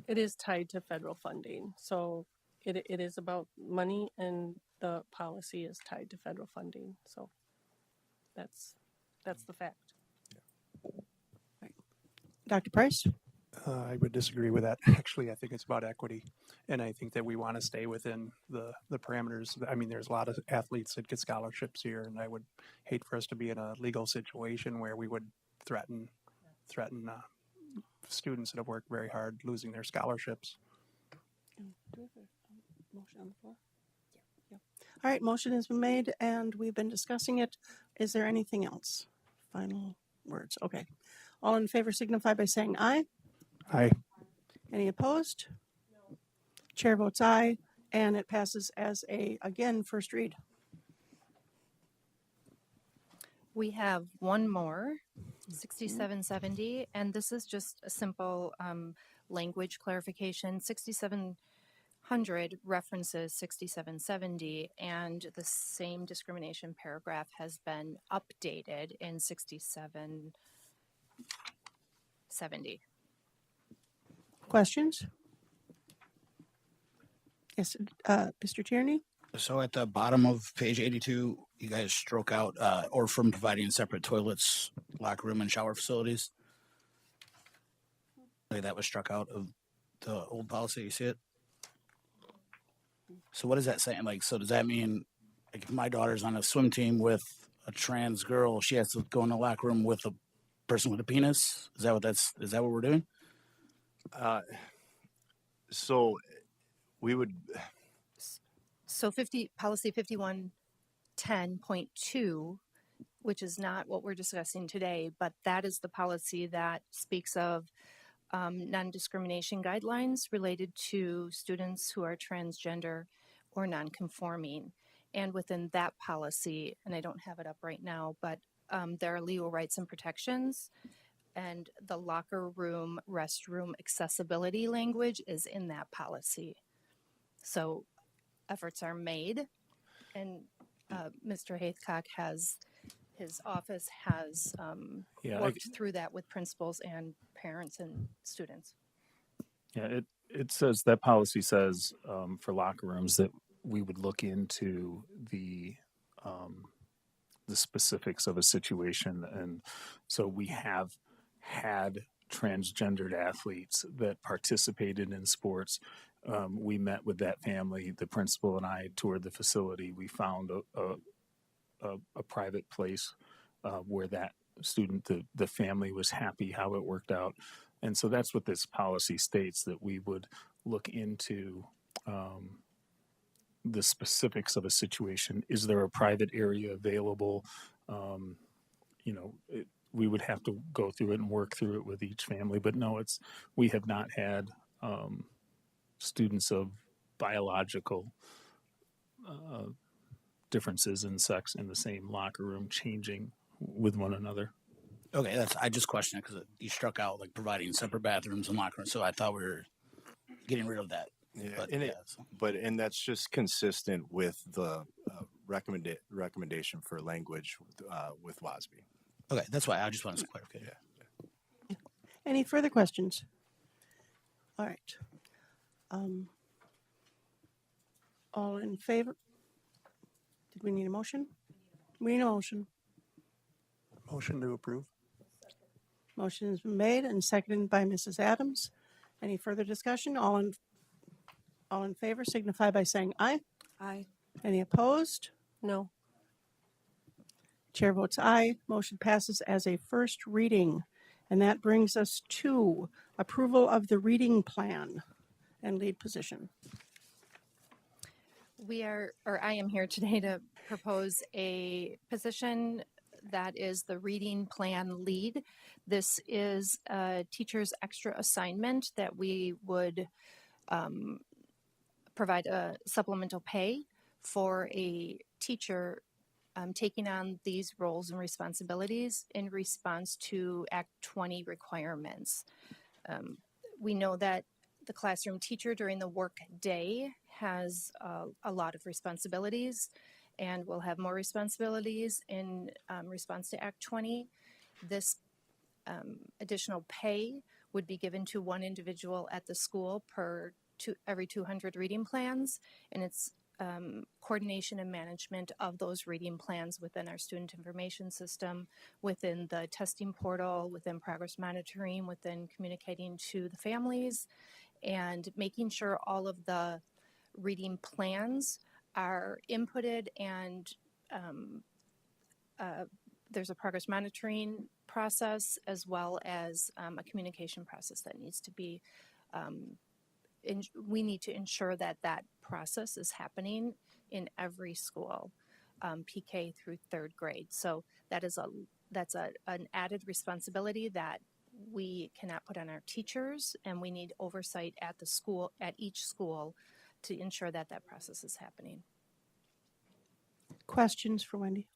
It is tied to federal funding. So it is about money, and the policy is tied to federal funding. So that's the fact. Dr. Price? I would disagree with that. Actually, I think it's about equity. And I think that we want to stay within the parameters. I mean, there's a lot of athletes that get scholarships here, and I would hate for us to be in a legal situation where we would threaten students that have worked very hard losing their scholarships. Motion on the floor? Yeah. All right, motion has been made and we've been discussing it. Is there anything else? Final words. Okay. All in favor signify by saying aye. Aye. Any opposed? No. Chair votes aye, and it passes as again, first read. We have one more, 6770, and this is just a simple language clarification. 6700 references 6770, and the same discrimination paragraph has been updated in 6770. Questions? Yes, Mr. Tierney? So at the bottom of page 82, you guys stroke out or from providing separate toilets, locker room, and shower facilities. Like that was struck out of the old policy. You see it? So what is that saying? Like, so does that mean like if my daughter's on a swim team with a trans girl, she has to go in the locker room with a person with a penis? Is that what we're doing? So we would. So policy 5110.2, which is not what we're discussing today, but that is the policy that speaks of non-discrimination guidelines related to students who are transgender or non-conforming. And within that policy, and I don't have it up right now, but there are legal rights and protections, and the locker room, restroom accessibility language is in that policy. So efforts are made, and Mr. Haithcock his office has worked through that with principals and parents and students. Yeah, it says that policy says for locker rooms that we would look into the specifics of a situation, and so we have had transgendered athletes that participated in sports. We met with that family. The principal and I toured the facility. We found a private place where that student, the family was happy how it worked out. And so that's what this policy states, that we would look into the specifics of a situation. Is there a private area available? We would have to go through it and work through it with each family. But no, we have not had students of biological differences in sex in the same locker room changing with one another. Okay, I just questioned it because you struck out like providing separate bathrooms and locker rooms, so I thought we were getting rid of that. Yeah, and that's just consistent with the recommendation for language with WASB. Okay, that's why I just wanted some clarification. Yeah. Any further questions? All right. All in favor? Did we need a motion? We need a motion. Motion to approve. Motion has been made and seconded by Mrs. Adams. Any further discussion? All in favor signify by saying aye. Aye. Any opposed? No. Chair votes aye. Motion passes as a first reading. And that brings us to approval of the reading plan and lead position. I am here today to propose a position that is the reading plan lead. This is a teacher's extra assignment that we would provide a supplemental pay for a teacher taking on these roles and responsibilities in response to Act 20 requirements. We know that the classroom teacher during the work day has a lot of responsibilities and will have more responsibilities in response to Act 20. This additional pay would be given to one individual at the school every 200 reading plans, and it's coordination and management of those reading plans within our student information system, within the testing portal, within progress monitoring, within communicating to the families, and making sure all of the reading plans are inputted and there's a progress monitoring process as well as a communication process that needs to be we need to ensure that that process is happening in every school, PK through third grade. So that's an added responsibility that we cannot put on our teachers, and we need oversight at the school, at each school, to ensure that that process is happening. Questions for Wendy?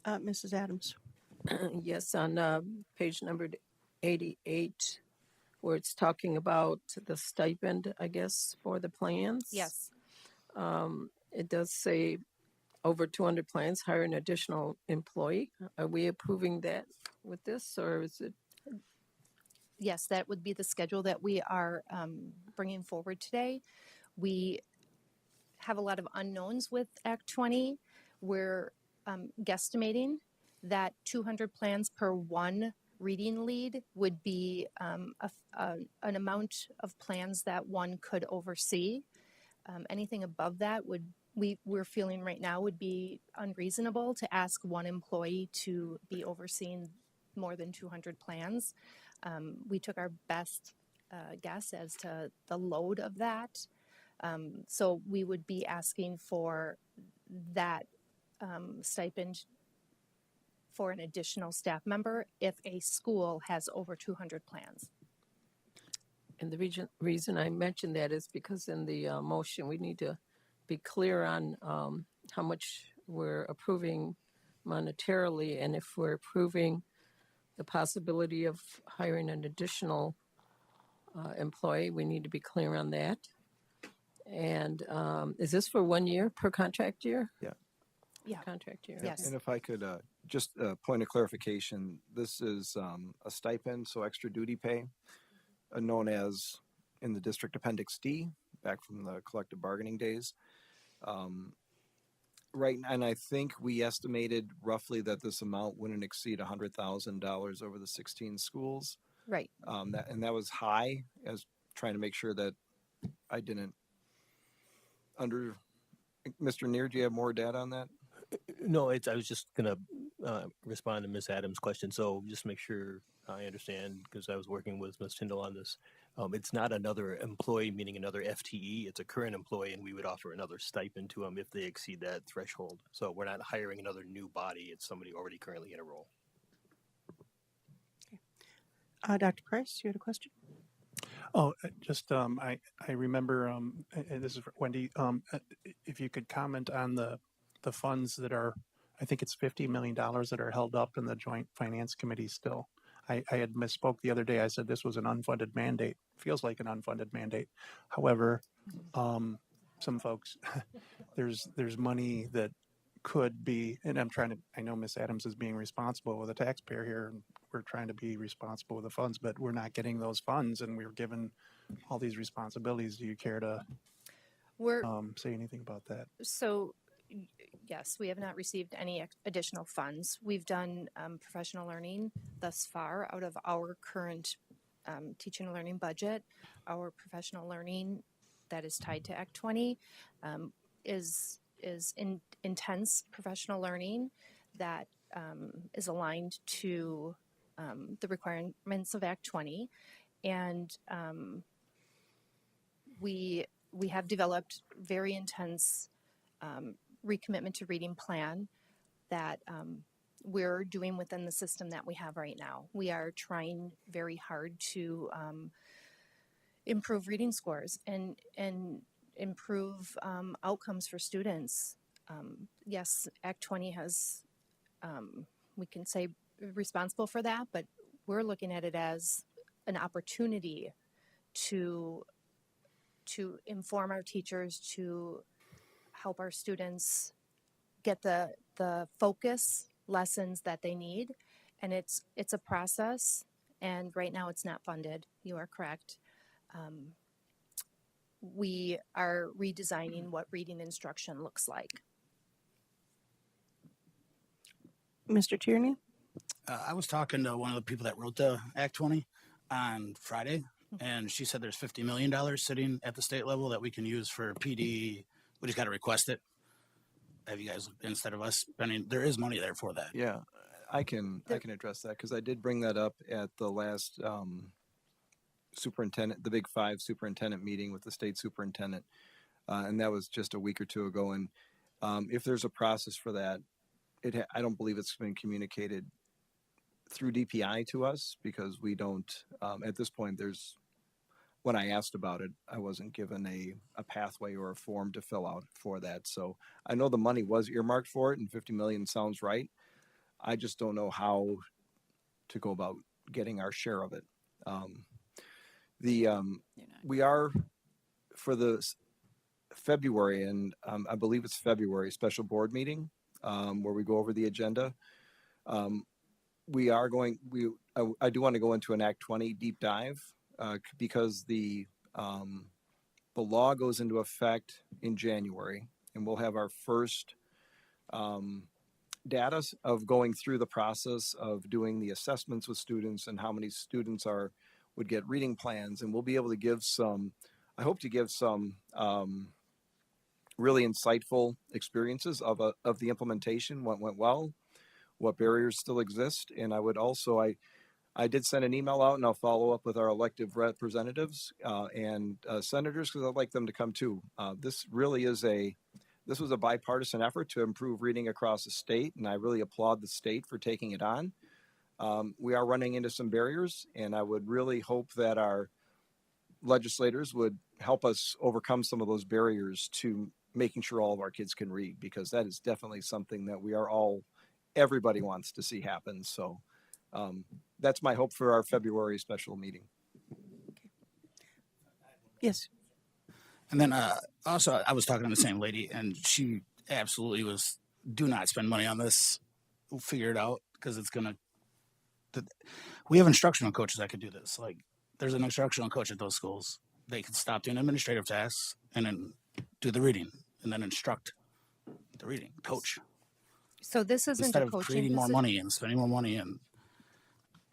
Mrs. Adams. Yes, on page number 88, where it's talking about the stipend, I guess, for the plans. Yes. It does say over 200 plans, hire an additional employee. Are we approving that with this, or is it? Yes, that would be the schedule that we are bringing forward today. We have a lot of unknowns with Act 20. We're guesstimating that 200 plans per one reading lead would be an amount of plans that one could oversee. Anything above that we're feeling right now would be unreasonable to ask one employee to be overseeing more than 200 plans. We took our best guess as to the load of that. So we would be asking for that stipend for an additional staff member if a school has over 200 plans. And the reason I mentioned that is because in the motion, we need to be clear on how much we're approving monetarily, and if we're approving the possibility of hiring an additional employee, we need to be clear on that. And is this for 1 year per contract year? Yeah. Yeah. Contract year. Yes. And if I could just a point of clarification, this is a stipend, so extra duty pay, known as in the district appendix D, back from the collective bargaining days. Right, and I think we estimated roughly that this amount wouldn't exceed $100,000 over the 16 schools. Right. That was high, as trying to make sure that I didn't under. Mr. Neer, do you have more data on that? No, I was just gonna respond to Ms. Adams' question. So just make sure I understand, because I was working with Ms. Tyndall on this. It's not another employee, meaning another FTE. It's a current employee, and we would offer another stipend to them if they exceed that threshold. So we're not hiring another new body. It's somebody already currently in a role. Dr. Price, you had a question? Oh, just I remember, and this is for Wendy. If you could comment on the funds that are, I think it's $50 million that are held up in the Joint Finance Committee still. I had misspoke the other day. I said this was an unfunded mandate. Feels like an unfunded mandate. However, some folks, there's money that could be, and I know Ms. Adams is being responsible with a taxpayer here, and we're trying to be responsible with the funds, but we're not getting those funds, and we're given all these responsibilities. Do you care to say anything about that? So, yes, we have not received any additional funds. We've done professional learning thus far out of our current teaching and learning budget. Our professional learning that is tied to Act 20 is intense professional learning that is aligned to the requirements of Act 20. And we have developed very intense recommitment to reading plan that we're doing within the system that we have right now. We are trying very hard to improve reading scores and improve outcomes for students. Yes, Act 20 has, we can say responsible for that, but we're looking at it as an opportunity to inform our teachers, to help our students get the focus lessons that they need. And it's a process, and right now it's not funded. You are correct. We are redesigning what reading instruction looks like. Mr. Tierney? I was talking to one of the people that wrote the Act 20 on Friday, and she said there's $50 million sitting at the state level that we can use for PD. We just got to request it. Have you guys, instead of us spending, there is money there for that. Yeah, I can address that, because I did bring that up at the last superintendent, the Big Five superintendent meeting with the state superintendent, and that was just a week or two ago. And if there's a process for that, I don't believe it's been communicated through DPI to us, because we don't, at this point, when I asked about it, I wasn't given a pathway or a form to fill out for that. So I know the money was earmarked for it, and 50 million sounds right. I just don't know how to go about getting our share of it. We are, for the February, and I believe it's February, special board meeting, where we go over the agenda. We are going, I do want to go into an Act 20 deep dive, because the law goes into effect in January, and we'll have our first data of going through the process of doing the assessments with students and how many students would get reading plans, and we'll be able to give I hope to give some really insightful experiences of the implementation, what went well, what barriers still exist. And I would also, I did send an email out, and I'll follow up with our elected representatives and senators, because I'd like them to come too. This was a bipartisan effort to improve reading across the state, and I really applaud the state for taking it on. We are running into some barriers, and I would really hope that our legislators would help us overcome some of those barriers to making sure all of our kids can read, because that is definitely something that everybody wants to see happen. So that's my hope for our February special meeting. Yes. And then also, I was talking to the same lady, and she absolutely was, do not spend money on this. We'll figure it out, because it's going to, we have instructional coaches that could do this. Like, there's an instructional coach at those schools. they can stop doing administrative tasks and then do the reading and then instruct the reading, coach. So this isn't Instead a of coaching creating more position. money and spending more money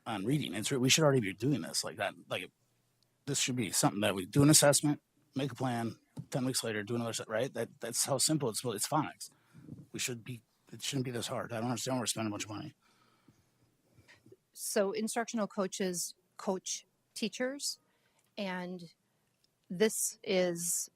on reading. We should already be doing this like that. Like this should be something that we do an assessment, make a plan, 10 weeks later, do another set, right? That's how simple it's phonics. It shouldn't be this hard. I don't understand why we're spending a bunch of money. So instructional coaches coach teachers, and this is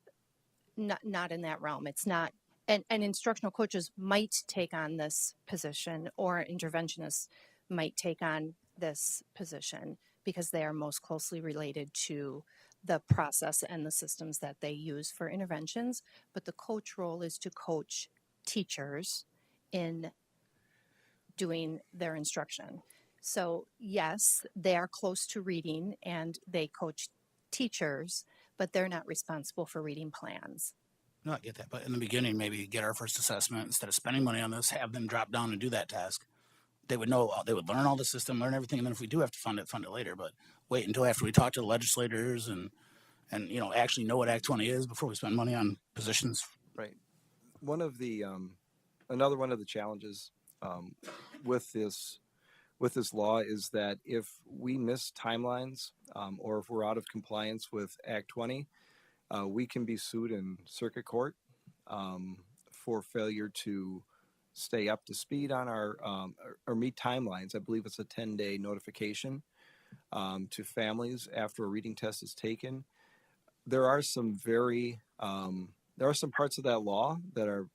not in that realm. It's not, and instructional coaches might take on this position, or interventionists might take on this position because they are most closely related to the process and the systems that they use for interventions. But the coach role is to coach teachers in doing their instruction. So yes, they are close to reading and they coach teachers, but they're not responsible for reading plans. No, I get that. But in the beginning, maybe get our first assessment. Instead of spending money on this, have them drop down and do that task. They would know, they would learn all the system, learn everything. And then if we do have to fund it later. But wait until after we talk to the legislators and actually know what Act 20 is before we spend money on positions. Right. One of the, another one of the challenges with this law is that if we miss timelines or if we're out of compliance with Act 20, we can be sued in circuit court for failure to stay up to speed on our or meet timelines. I believe it's a 10-day notification to families after a reading test is taken. There are some parts of that law that are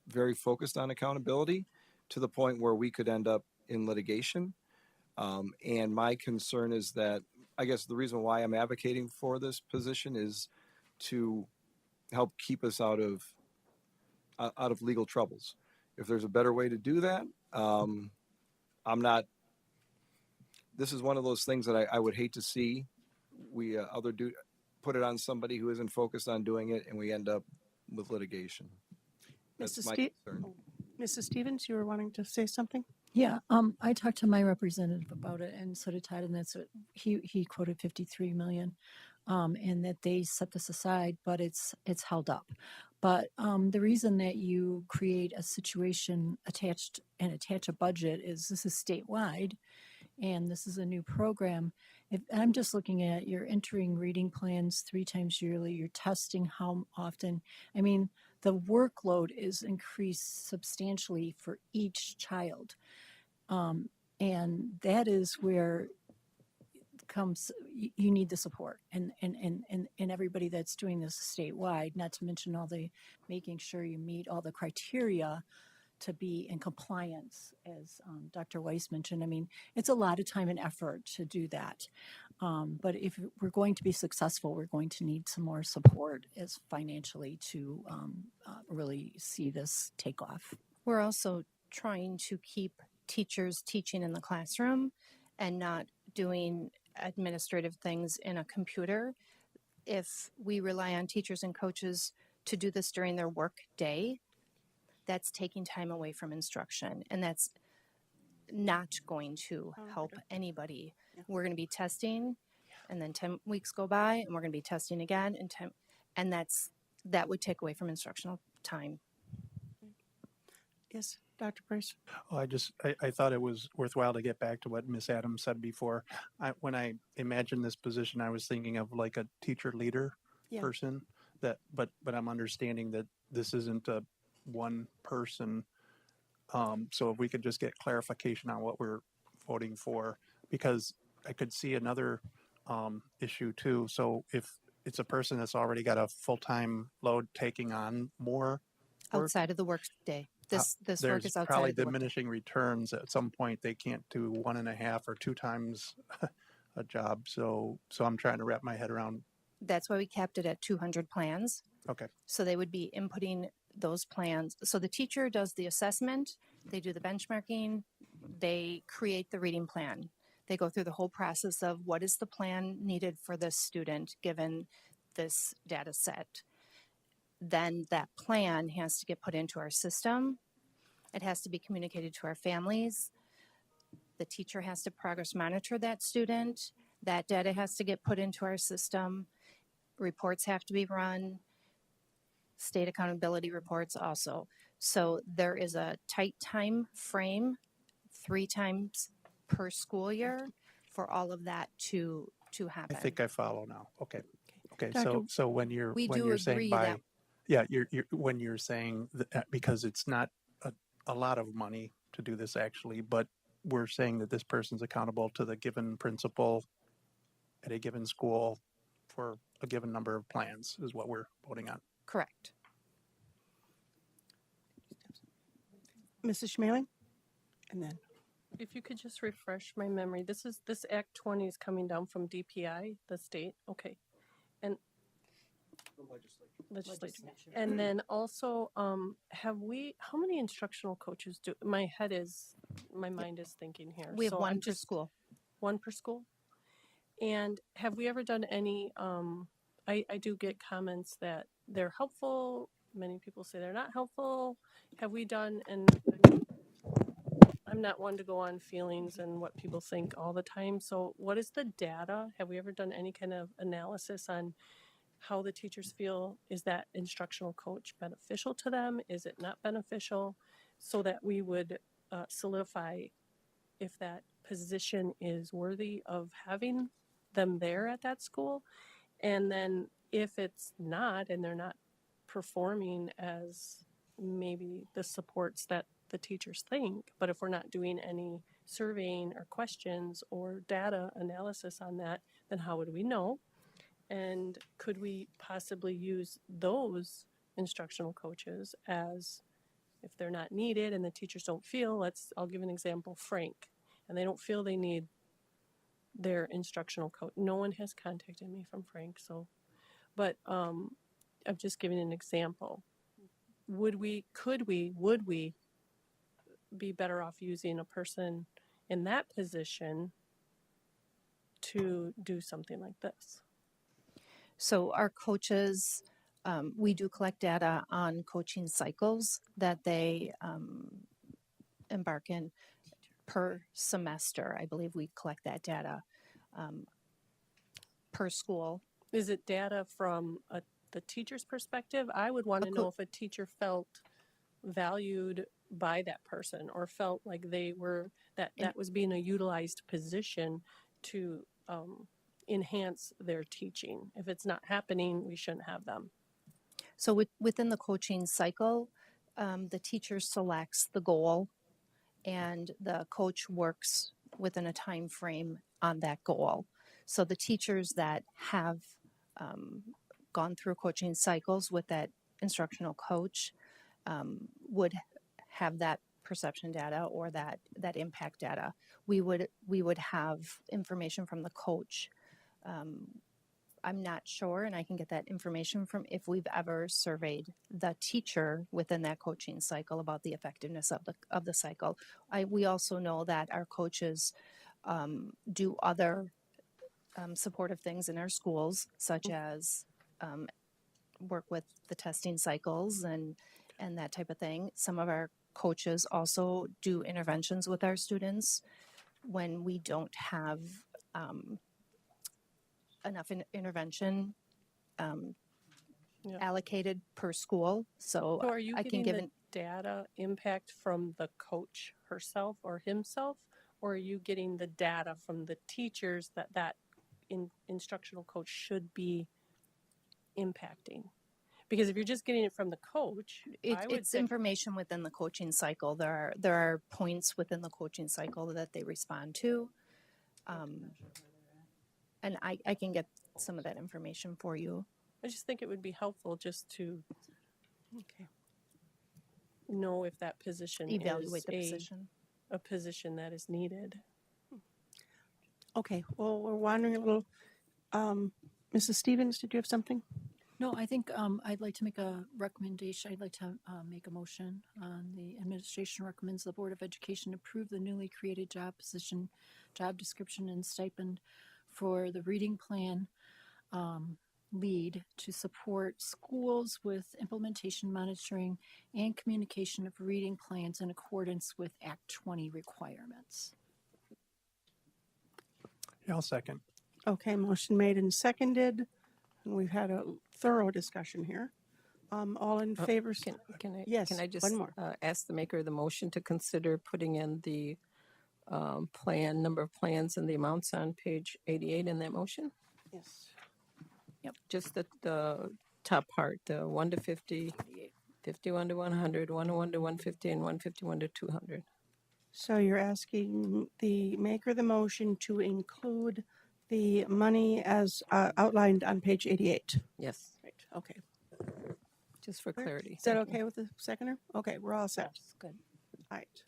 very focused on accountability to the point where we could end up in litigation. And my concern is that, I guess the reason why I'm advocating for this position is to help keep us out of legal troubles. If there's a better way to do that, this is one of those things that I would hate to see. We put it on somebody who isn't focused on doing it, and we end up with litigation. That's my concern. Mrs. Stevens, you were wanting to say something? Yeah, I talked to my representative about it, and so did Todd, and that's what he quoted 53 million, and that they set this aside, but it's held up. But the reason that you create a situation attach a budget is this is statewide, and this is a new program. I'm just looking at you're entering reading plans 3 times yearly. You're testing how often. I mean, the workload is increased substantially for each child. And that is where you need the support and everybody that's doing this statewide, not to mention making sure you meet all the criteria to be in compliance, as Dr. Weiss mentioned. I mean, it's a lot of time and effort to do that. But if we're going to be successful, we're going to need some more support as financially to really see this take off. We're also trying to keep teachers teaching in the classroom and not doing administrative things in a computer. If we rely on teachers and coaches to do this during their work day, that's taking time away from instruction, and that's not going to help anybody. We're going to be testing, and then 10 weeks go by, and we're going to be testing again, and that would take away from instructional time. Yes, Dr. Price. Oh, I thought it was worthwhile to get back to what Miss Adams said before. When I imagined this position, I was thinking of like a teacher leader person. But I'm understanding that this isn't a one person. So if we could just get clarification on what we're voting for, because I could see another issue too. So if it's a person that's already got a full-time load taking on more work, outside of the work day. This work there's is outside probably of the work day. diminishing returns. At some point, they can't do 1.5 or 2 times a job. So I'm trying to wrap my head around. That's why we capped it at 200 plans. Okay. So they would be inputting those plans. So the teacher does the assessment, they do the benchmarking, they create the reading plan. They go through the whole process of what is the plan needed for this student given this data set. Then that plan has to get put into our system. It has to be communicated to our families. The teacher has to progress monitor that student. That data has to get put into our system, reports have to be run, state accountability reports also. So there is a tight time frame, 3 times per school year for all of that to I happen. think I follow now. Okay. Okay. Dr. So when you're We when do you're saying agree by that yeah, you're when you're saying that because it's not a lot of money to do this actually, but we're saying that this person's accountable to the given principal at a given school for a given number of plans is what we're voting on. correct. Mrs. Schmeling? And then, If you could just refresh my memory, this Act 20 is coming down from DPI, the state. Okay. And legislature. And then also, how many instructional coaches do, my mind is thinking here. We have So one I'm per school. One per school? And have we ever done any, I do get comments that they're helpful. Many people say they're not helpful. Have we done, and I'm not one to go on feelings and what people think all the time. So what is the data? Have we ever done any kind of analysis on how the teachers feel? Is that instructional coach beneficial to them? Is it not beneficial? So that we would solidify if that position is worthy of having them there at that school. And then if it's not, and they're not performing as maybe the supports that the teachers think, but if we're not doing any surveying or questions or data analysis on that, then how would we know? And could we possibly use those instructional coaches as, if they're not needed and the teachers don't feel, I'll give an example, Frank, and they don't feel they need their instructional coach. No one has contacted me from Frank, but I'm just giving an example. Would we be better off using a person in that position to do something like this? So our coaches, we do collect data on coaching cycles that they embark in per semester. I believe we collect that data per school. Is it data from the teacher's perspective? I would want to know if a teacher felt valued by that person or felt like they were, that was being a utilized position to enhance their teaching. If it's not happening, we shouldn't have them. So within the coaching cycle, the teacher selects the goal and the coach works within a time frame on that goal. So the teachers that have gone through coaching cycles with that instructional coach would have that perception data or that impact data. We would have information from the coach. I'm not sure, and I can get that information from if we've ever surveyed the teacher within that coaching cycle about the effectiveness of the cycle. We also know that our coaches do other supportive things in our schools, such as work with the testing cycles and that type of thing. Some of our coaches also do interventions with our students when we don't have enough intervention allocated per school. So are you I can getting give the data impact from the coach herself or himself, or are you getting the data from the teachers that instructional coach should be impacting? Because if you're just getting it from the coach, it's information within the coaching cycle. There are points within the coaching cycle that they respond to. And I can get some of that information for you. I just think it would be helpful just to know if that position Evaluate the is position. a position that is needed. okay, well, we're wandering a little. Mrs. Stevens, did you have something? No, I think I'd like to make a recommendation. I'd like to make a motion on the administration recommends the Board of Education approve the newly created job position, job description, and stipend for the reading plan lead to support schools with implementation, monitoring, and communication of reading plans in accordance with Act 20 requirements. Yeah, I'll second. Okay, motion made and seconded. And we've had a thorough discussion here. All in favor? Yes, Can I just one more. ask the maker of the motion to consider putting in the number of plans and the amounts on page 88 in that motion? Yes. Yep. Just the top part, the 1 to 50, 51 to 100, 101 to 150, and 151 to 200. So you're asking the maker of the motion to include the money as outlined on page 88? Yes. Right, okay. Just for clarity. Is that Thank you. okay with the seconder? Okay, we're all set. Yes, good. All right.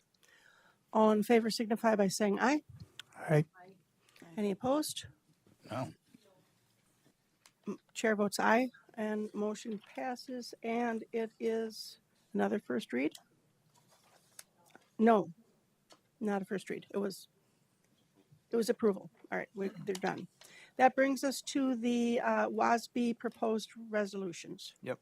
All in favor signify by saying aye. Aye. Any opposed? No. Chair votes aye, and motion passes, and it is another first read? No, not a first read. It was approval. All right, they're done. That brings us to the WASB proposed resolutions. Yep.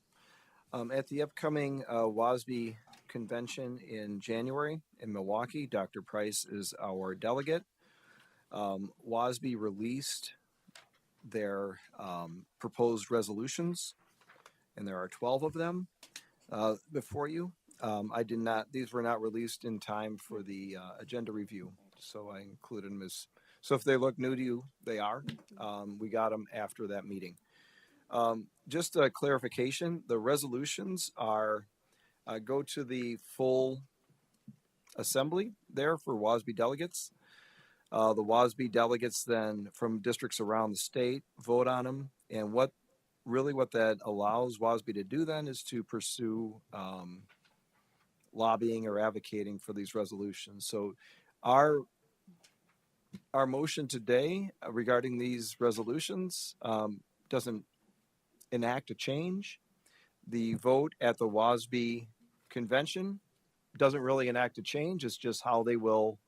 At the upcoming WASB convention in January in Milwaukee, Dr. Price is our delegate. WASB released their proposed resolutions, and there are 12 of them before you. These were not released in time for the agenda review, so I included them as, so if they look new to you, they are. We got them after that meeting. Just a clarification, the resolutions are, go to the full assembly there for WASB delegates. The WASB delegates then from districts around the state vote on them. And what that allows WASB to do then is to pursue lobbying or advocating for these resolutions. So our motion today regarding these resolutions doesn't enact a change. The vote at the WASB convention doesn't really enact a change. It's just how they will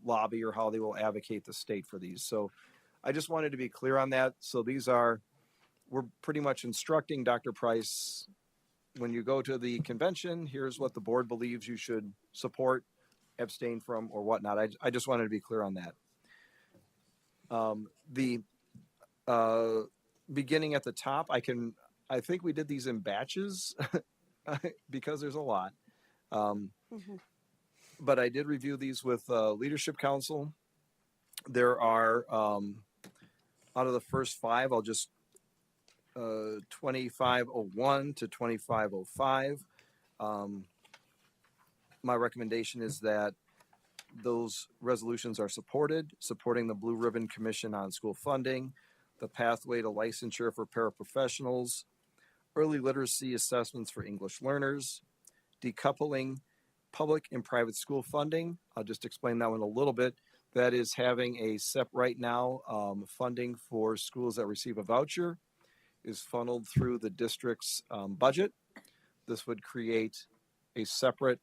lobby or how they will advocate the state for these. So I just wanted to be clear on that. So we're pretty much instructing Dr. Price, when you go to the convention, here's what the board believes you should support, abstain from, or whatnot. I just wanted to be clear on that. The beginning at the top, I think we did these in batches because there's a lot. But I did review these with Leadership Council. There are, out of the first 5, I'll just 2501 to 2505. My recommendation is that those resolutions are supporting the Blue Ribbon Commission on School Funding, the pathway to licensure for paraprofessionals, early literacy assessments for English learners, decoupling public and private school funding. I'll just explain that one a little bit. That is having a right now, funding for schools that receive a voucher is funneled through the district's budget. This would create a separate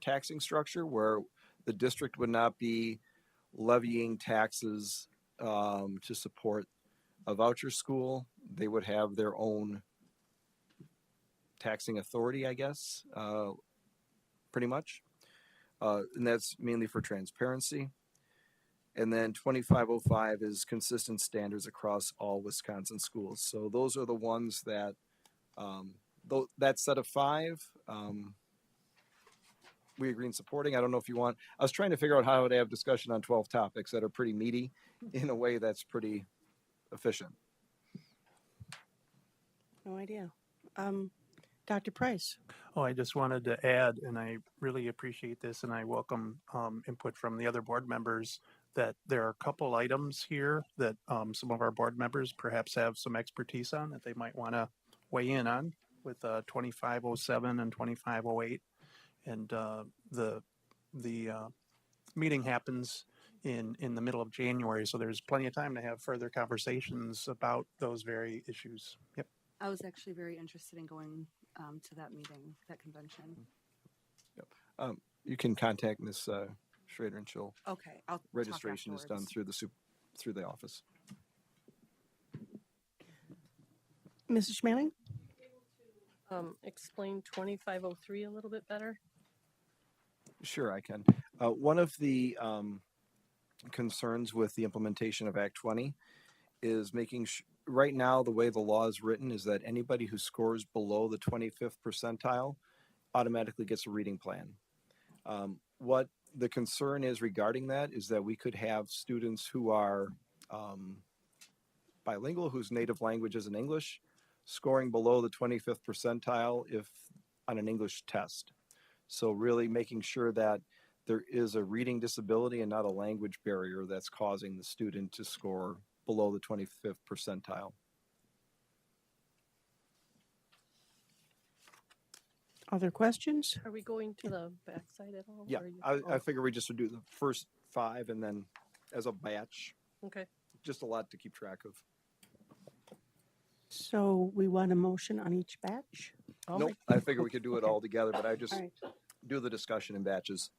taxing structure, where the district would not be levying taxes to support a voucher school. They would have their own taxing authority, I guess, pretty much. And that's mainly for transparency. And then 2505 is consistent standards across all Wisconsin schools. So those are the ones that, that set of 5, we agree in supporting. I don't know if you want, I was trying to figure out how to have discussion on 12 topics that are pretty meaty in a way that's pretty efficient. No idea. Dr. Price. Oh, I just wanted to add, and I really appreciate this, and I welcome input from the other board members, that there are a couple items here that some of our board members perhaps have some expertise on that they might want to weigh in on, with 2507 and 2508. And the meeting happens in the middle of January, so there's plenty of time to have further conversations about those very issues. Yep. I was actually very interested in going to that meeting, that convention. Yep. You can contact Ms. Schrader, and she'll. Okay, I'll registration talk is done afterwards. through the office. Mrs. Schmeling? Explain 2503 a little bit better. Sure, I can. One of the concerns with the implementation of Act 20 is making right now, the way the law is written is that anybody who scores below the 25th percentile automatically gets a reading plan. What the concern is regarding that is that we could have students who are bilingual, whose native language isn't English, scoring below the 25th percentile if on an English test. So really making sure that there is a reading disability and not a language barrier that's causing the student to score below the 25th percentile. Other questions? Are we going to the backside at all? Yeah, or you- I oh, figure we just would do the first 5 and then as a batch. Okay. Just a lot to keep track of. So we want a motion on each batch? Nope, I figure we could do it all together, but I just All right. do the discussion in batches.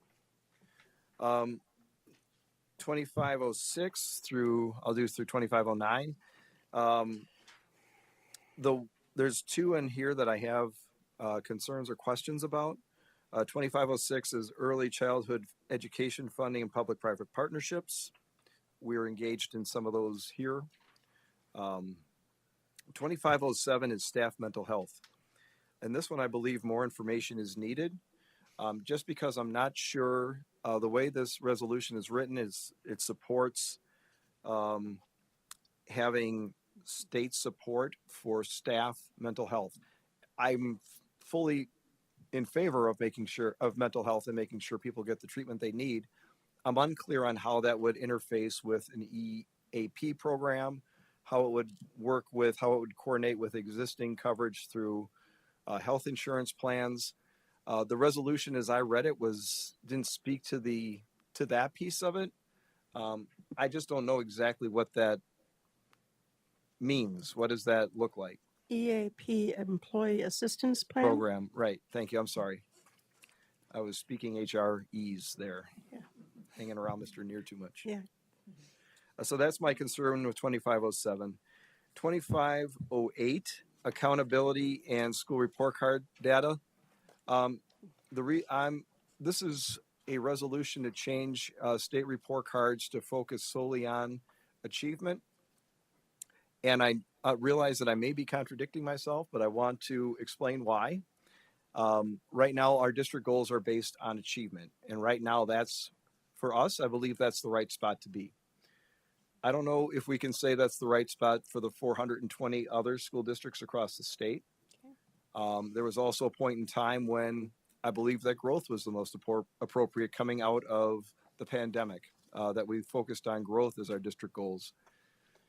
2506 through, I'll do through 2509. There's 2 in here that I have concerns or questions about. 2506 is early childhood education funding and public-private partnerships. We're engaged in some of those here. 2507 is staff mental health. And this one, I believe more information is needed. Just because I'm not sure, the way this resolution is written is it supports having state support for staff mental health. I'm fully in favor of making sure of mental health and making sure people get the treatment they need. I'm unclear on how that would interface with an EAP program, how it would work with, how it would coordinate with existing coverage through health insurance plans. The resolution, as I read it, didn't speak to that piece of it. I just don't know exactly what that means. What does that look like? EAP, Employee Assistance Plan? Program, right? Thank you. I'm sorry. I was speaking HREs there, hanging around Mr. Neer too much. Yeah. So that's my concern with 2507. 2508, accountability and school report card data. This is a resolution to change state report cards to focus solely on achievement. And I realize that I may be contradicting myself, but I want to explain why. Right now, our district goals are based on achievement. And right now, that's, for us, I believe that's the right spot to be. I don't know if we can say that's the right spot for the 420 other school districts across the state. There was also a point in time when I believe that growth was the most appropriate coming out of the pandemic, that we focused on growth as our district goals.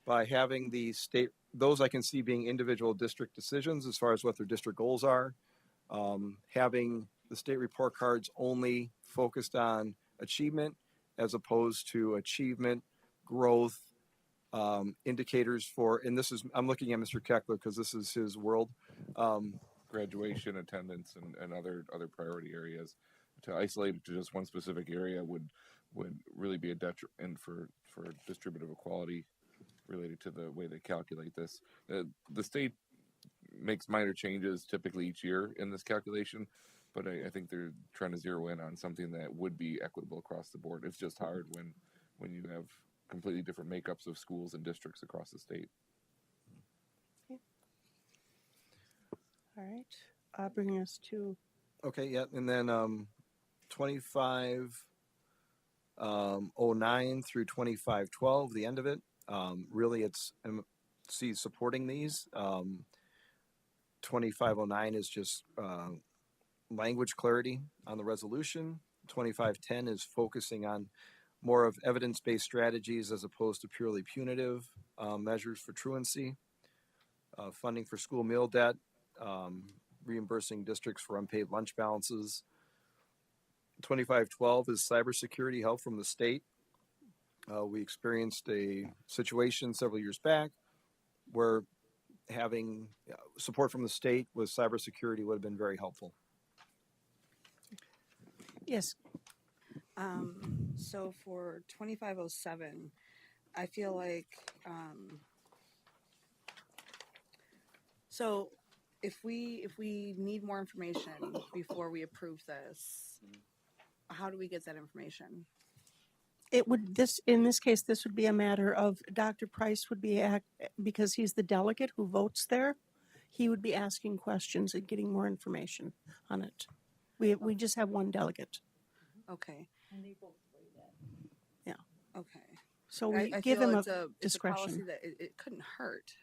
By having the state, those I can see being individual district decisions as far as what their district goals are. Having the state report cards only focused on achievement as opposed to achievement, growth, indicators for, and this is, I'm looking at Mr. Keckler because this is his world. Graduation, attendance, and other priority areas. To isolate it to just one specific area would really be a detriment for distributive equality related to the way they calculate this. The state makes minor changes typically each year in this calculation, but I think they're trying to zero in on something that would be equitable across the board. It's just hard when you have completely different makeups of schools and districts across the state. All right. Bringing us to Okay, yeah, and then 2509 through 2512, the end of it. Really, it's supporting these. 2509 is just language clarity on the resolution. 2510 is focusing on more of evidence-based strategies as opposed to purely punitive measures for truancy. Funding for school meal debt, reimbursing districts for unpaid lunch balances. 2512 is cybersecurity help from the state. We experienced a situation several years back where having support from the state with cybersecurity would have been very helpful. Yes. So for 2507, I feel like, so if we need more information before we approve this, how do we get that information? It would, in this case, this would be a matter of Dr. Price would be, because he's the delegate who votes there, he would be asking questions and getting more information on it. We just have one delegate. Okay. Yeah. Okay. So we I give feel him it's a it's a policy discretion. that it couldn't hurt.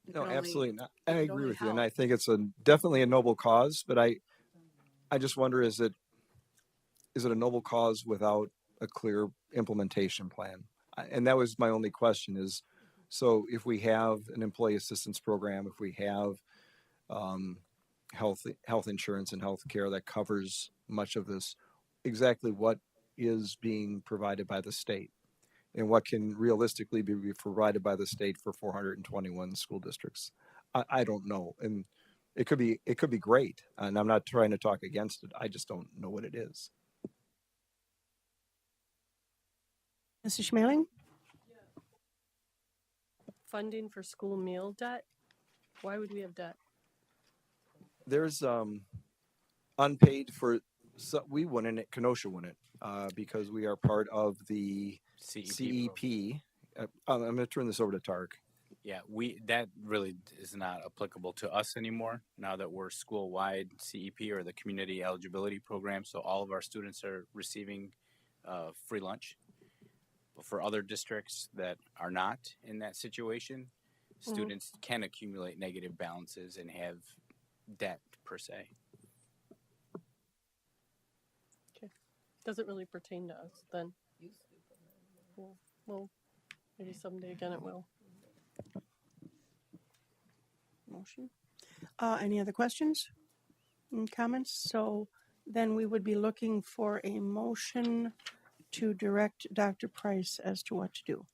It No, could only- absolutely not. it I could agree only with you, and help. I think it's definitely a noble cause. But I just wonder, is it a noble cause without a clear implementation plan? And that was my only question. Is so if we have an employee assistance program, if we have health insurance and health care that covers much of this, exactly what is being provided by the state, and what can realistically be provided by the state for 421 school districts? I don't know, and it could be great, and I'm not trying to talk against it. I just don't know what it is. Mrs. Schmeling? Funding for school meal debt. Why would we have debt? There's unpaid for, so we wouldn't, Kenosha wouldn't, because we are part of the CEP. I'm going to turn this over to Tark. Yeah, that really is not applicable to us anymore now that we're school-wide CEP, or the Community Eligibility Program. So all of our students are receiving free lunch. But for other districts that are not in that situation, students can accumulate negative balances and have debt per se. Okay. Doesn't really pertain to us then. Well, maybe someday again it will. Motion. Any other questions and comments? So then we would be looking for a motion to direct Dr. Price as to what to do.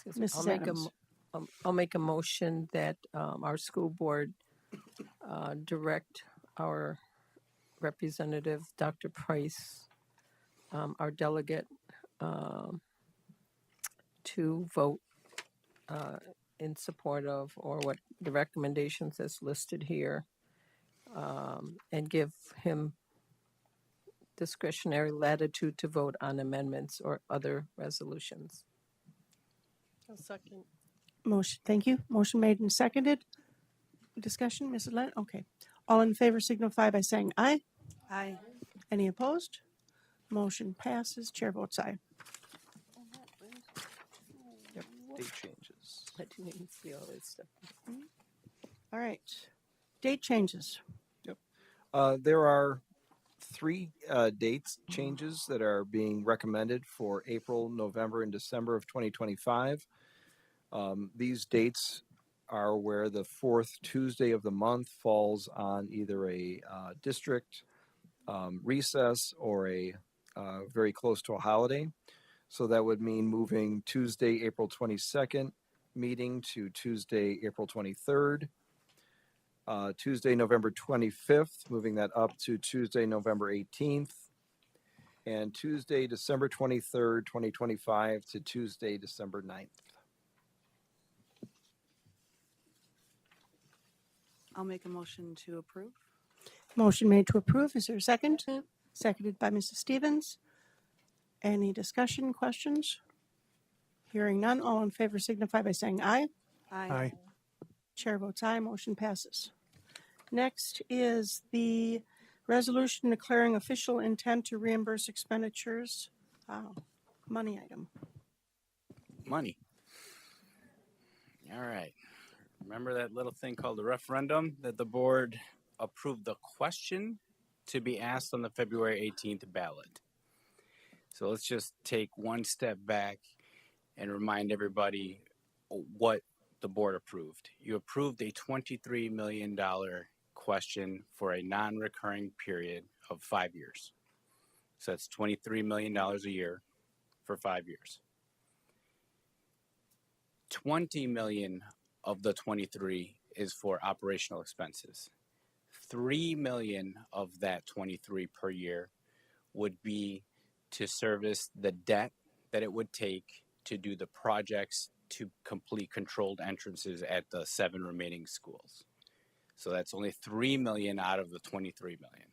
Mrs. Adams. I'll make a motion that our school board direct our representative, Dr. Price, our delegate, to vote in support of, or what the recommendations as listed here, and give him discretionary latitude to vote on amendments or other resolutions. A second. Motion, thank you. Motion made and seconded. Discussion, Mrs. Lett? Okay. All in favor signify by saying aye. Aye. Any opposed? Motion passes. Chair votes aye. Yep, date changes. I didn't even see all this stuff. All right. Date changes. Yep. There are 3 dates changes that are being recommended for April, November, and December of 2025. These dates are where the 4th Tuesday of the month falls on either a district recess or a very close to a holiday. So that would mean moving Tuesday, April 22nd meeting to Tuesday, April 23rd. Tuesday, November 25th, moving that up to Tuesday, November 18th. And Tuesday, December 23rd, 2025 to Tuesday, December 9th. I'll make a motion to approve. Motion made to approve. Is there a second? Seconded by Mrs. Stevens. Any discussion, questions? Hearing none, all in favor signify by saying aye. Aye. Chair votes aye. Motion passes. Next is the resolution declaring official intent to reimburse expenditures. Money item. Money. All right. Remember that little thing called the referendum that the board approved the question to be asked on the February 18th ballot? So let's just take one step back and remind everybody what the board approved. You approved a $23 million question for a non-recurring period of 5 years. So that's $23 million a year for 5 years. 20 million of the 23 is for operational expenses. 3 million of that 23 per year would be to service the debt that it would take to do the projects to complete controlled entrances at the 7 remaining schools. So that's only 3 million out of the 23 million.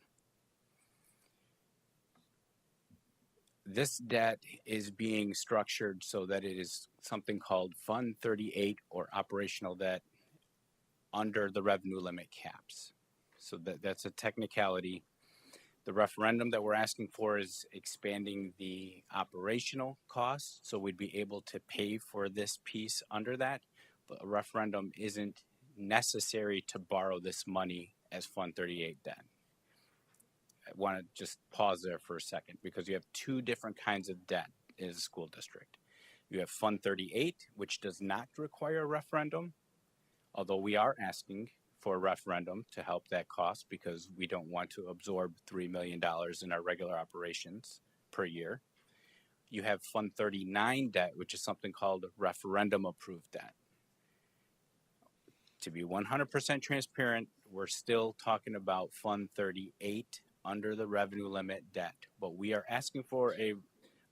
This debt is being structured so that it is something called Fund 38 or operational debt under the revenue limit caps. So that's a technicality. The referendum that we're asking for is expanding the operational costs, so we'd be able to pay for this piece under that, but a referendum isn't necessary to borrow this money as Fund 38 debt. I want to just pause there for a second because you have two different kinds of debt in a school district. You have Fund 38, which does not require a referendum, although we are asking for a referendum to help that cost because we don't want to absorb $3 million in our regular operations per year. You have Fund 39 debt, which is something called referendum approved debt. To be 100% transparent, we're still talking about Fund 38 under the revenue limit debt, but we are asking for a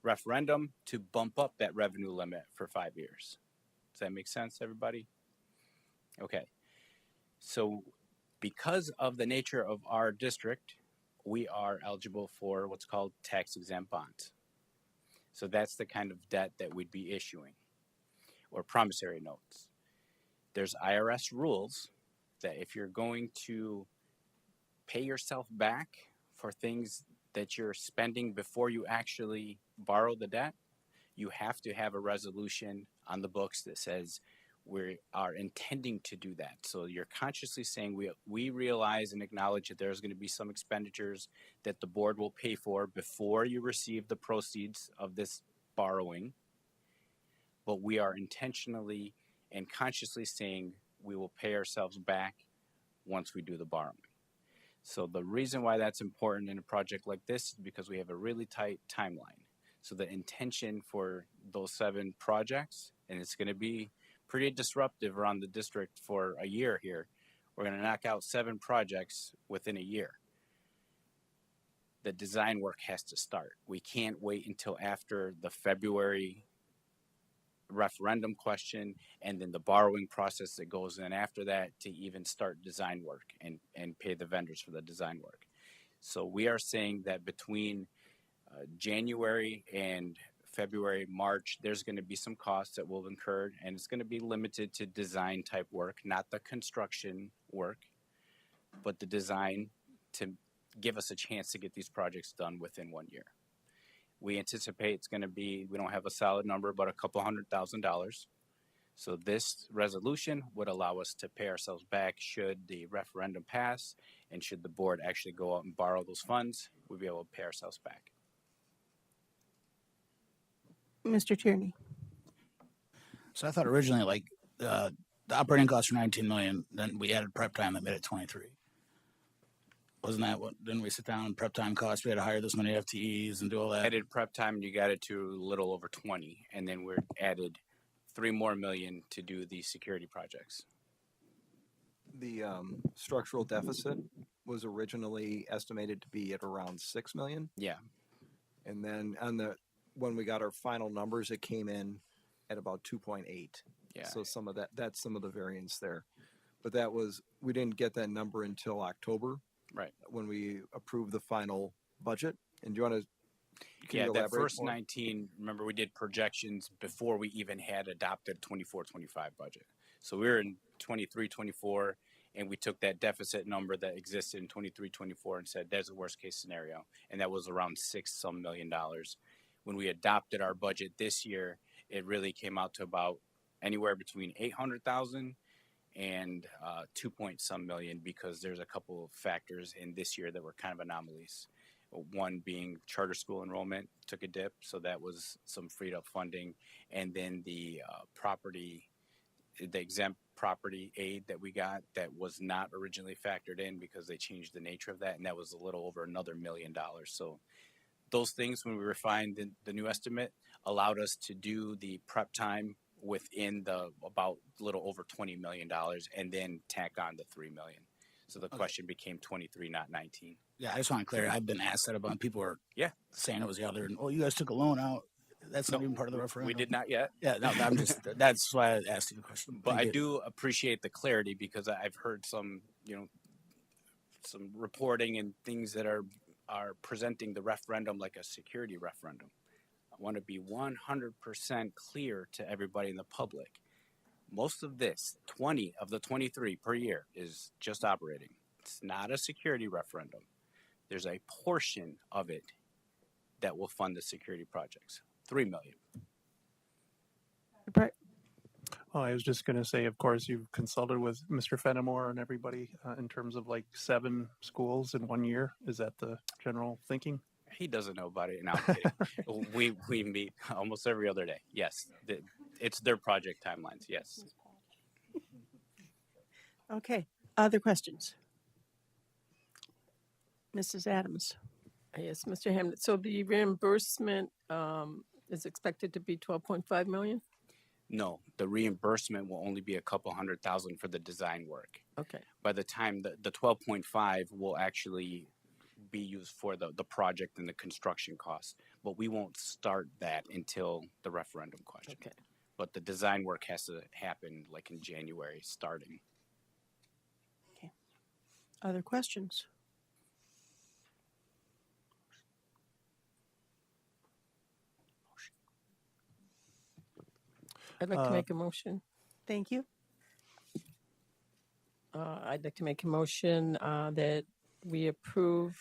referendum to bump up that revenue limit for 5 years. Does that make sense, everybody? Okay. So because of the nature of our district, we are eligible for what's called tax exempt bonds. So that's the kind of debt that we'd be issuing, or promissory notes. There's IRS rules that if you're going to pay yourself back for things that you're spending before you actually borrow the debt, you have to have a resolution on the books that says we are intending to do that. So you're consciously saying we realize and acknowledge that there's going to be some expenditures that the board will pay for before you receive the proceeds of this borrowing, but we are intentionally and consciously saying we will pay ourselves back once we do the borrowing. So the reason why that's important in a project like this is because we have a really tight timeline. So the intention for those 7 projects, and it's going to be pretty disruptive around the district for a year here. We're going to knock out 7 projects within a year. The design work has to start. We can't wait until after the February referendum question and then the borrowing process that goes in after that to even start design work and pay the vendors for the design work. So we are saying that between January and February, March, there's going to be some costs that will incur, and it's going to be limited to design type work, not the construction work, but the design to give us a chance to get these projects done within 1 year. We anticipate it's going to be, we don't have a solid number, but a couple $100,000. So this resolution would allow us to pay ourselves back should the referendum pass, and should the board actually go out and borrow those funds, we'll be able to pay ourselves back. Mr. Tierney. So I thought originally like the operating costs were 19 million, then we added prep time that made it 23. Wasn't that what, didn't we sit down and prep time costs? We had to hire this many FTEs and do all that. Added prep time and you got it to a little over 20, and then we're added $3 more million to do the security projects. The structural deficit was originally estimated to be at around 6 million. Yeah. And then when we got our final numbers, it came in at about 2.8. Yeah. So that's some of the variance there. But we didn't get that number until October. Right. When we approved the final budget. And do you want to, yeah, that first more? 19, remember we did projections before we even had adopted 24-25 budget. So we were in 23-24, and we took that deficit number that existed in 23-24 and said, there's a worst case scenario. And that was around $6 million. When we adopted our budget this year, it really came out to about anywhere between 800,000 and 2-some million, because there's a couple of factors in this year that were kind of anomalies. One being charter school enrollment took a dip, so that was some freed up funding. And then the exempt property aid that we got that was not originally factored in because they changed the nature of that, and that was a little over another $1 million. So those things, when we refined the new estimate, allowed us to do the prep time within the about a little over $20 million and then tack on the $3 million. So the question became 23, not 19. Yeah, I just want to clear. I've been asked that about. People are saying it was the other. And, you guys took a loan out. That's not even part of the referendum. We did not yet. Yeah, no, I'm just. That's why I asked you the question. But I do appreciate the clarity, because I've heard some, some reporting and things that are presenting the referendum like a security referendum. I want to be 100% clear to everybody in the public. Most of this, 20 of the 23 per year, is just operating. It's not a security referendum. There's a portion of it that will fund the security projects. 3 million. Oh, I was just going to say, of course, you've consulted with Mr. Fenimore and everybody in terms of like 7 schools in 1 year. Is that the general thinking? He doesn't know about it. No, I'm kidding. we meet almost every other day. Yes, it's their project timelines. Yes. Okay, other questions? Mrs. Adams. Yes, Mr. Hamlet. So the reimbursement is expected to be 12.5 million? No, the reimbursement will only be a couple $100,000 for the design work. Okay. By the time the 12.5 will actually be used for the project and the construction costs, but we won't start that until the referendum question. Okay. But the design work has to happen like in January starting. Okay. Other questions? I'd like to make a motion. Thank you. I'd like to make a motion that we approve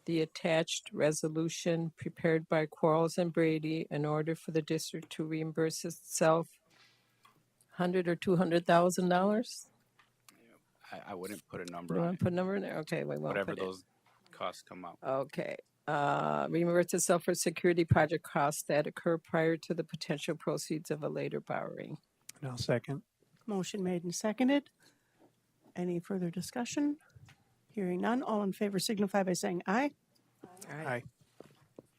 the attached resolution prepared by Quarles and Brady in order for the district to reimburse itself $100,000 or $200,000. I wouldn't put a number You on want it. to put a number in there? Okay, we won't Whatever put it. those costs come out. Okay. Reimburse itself for security project costs that occur prior to the potential proceeds of a later borrowing. No, second. Motion made and seconded. Any further discussion? Hearing none, all in favor signify by saying aye. Aye.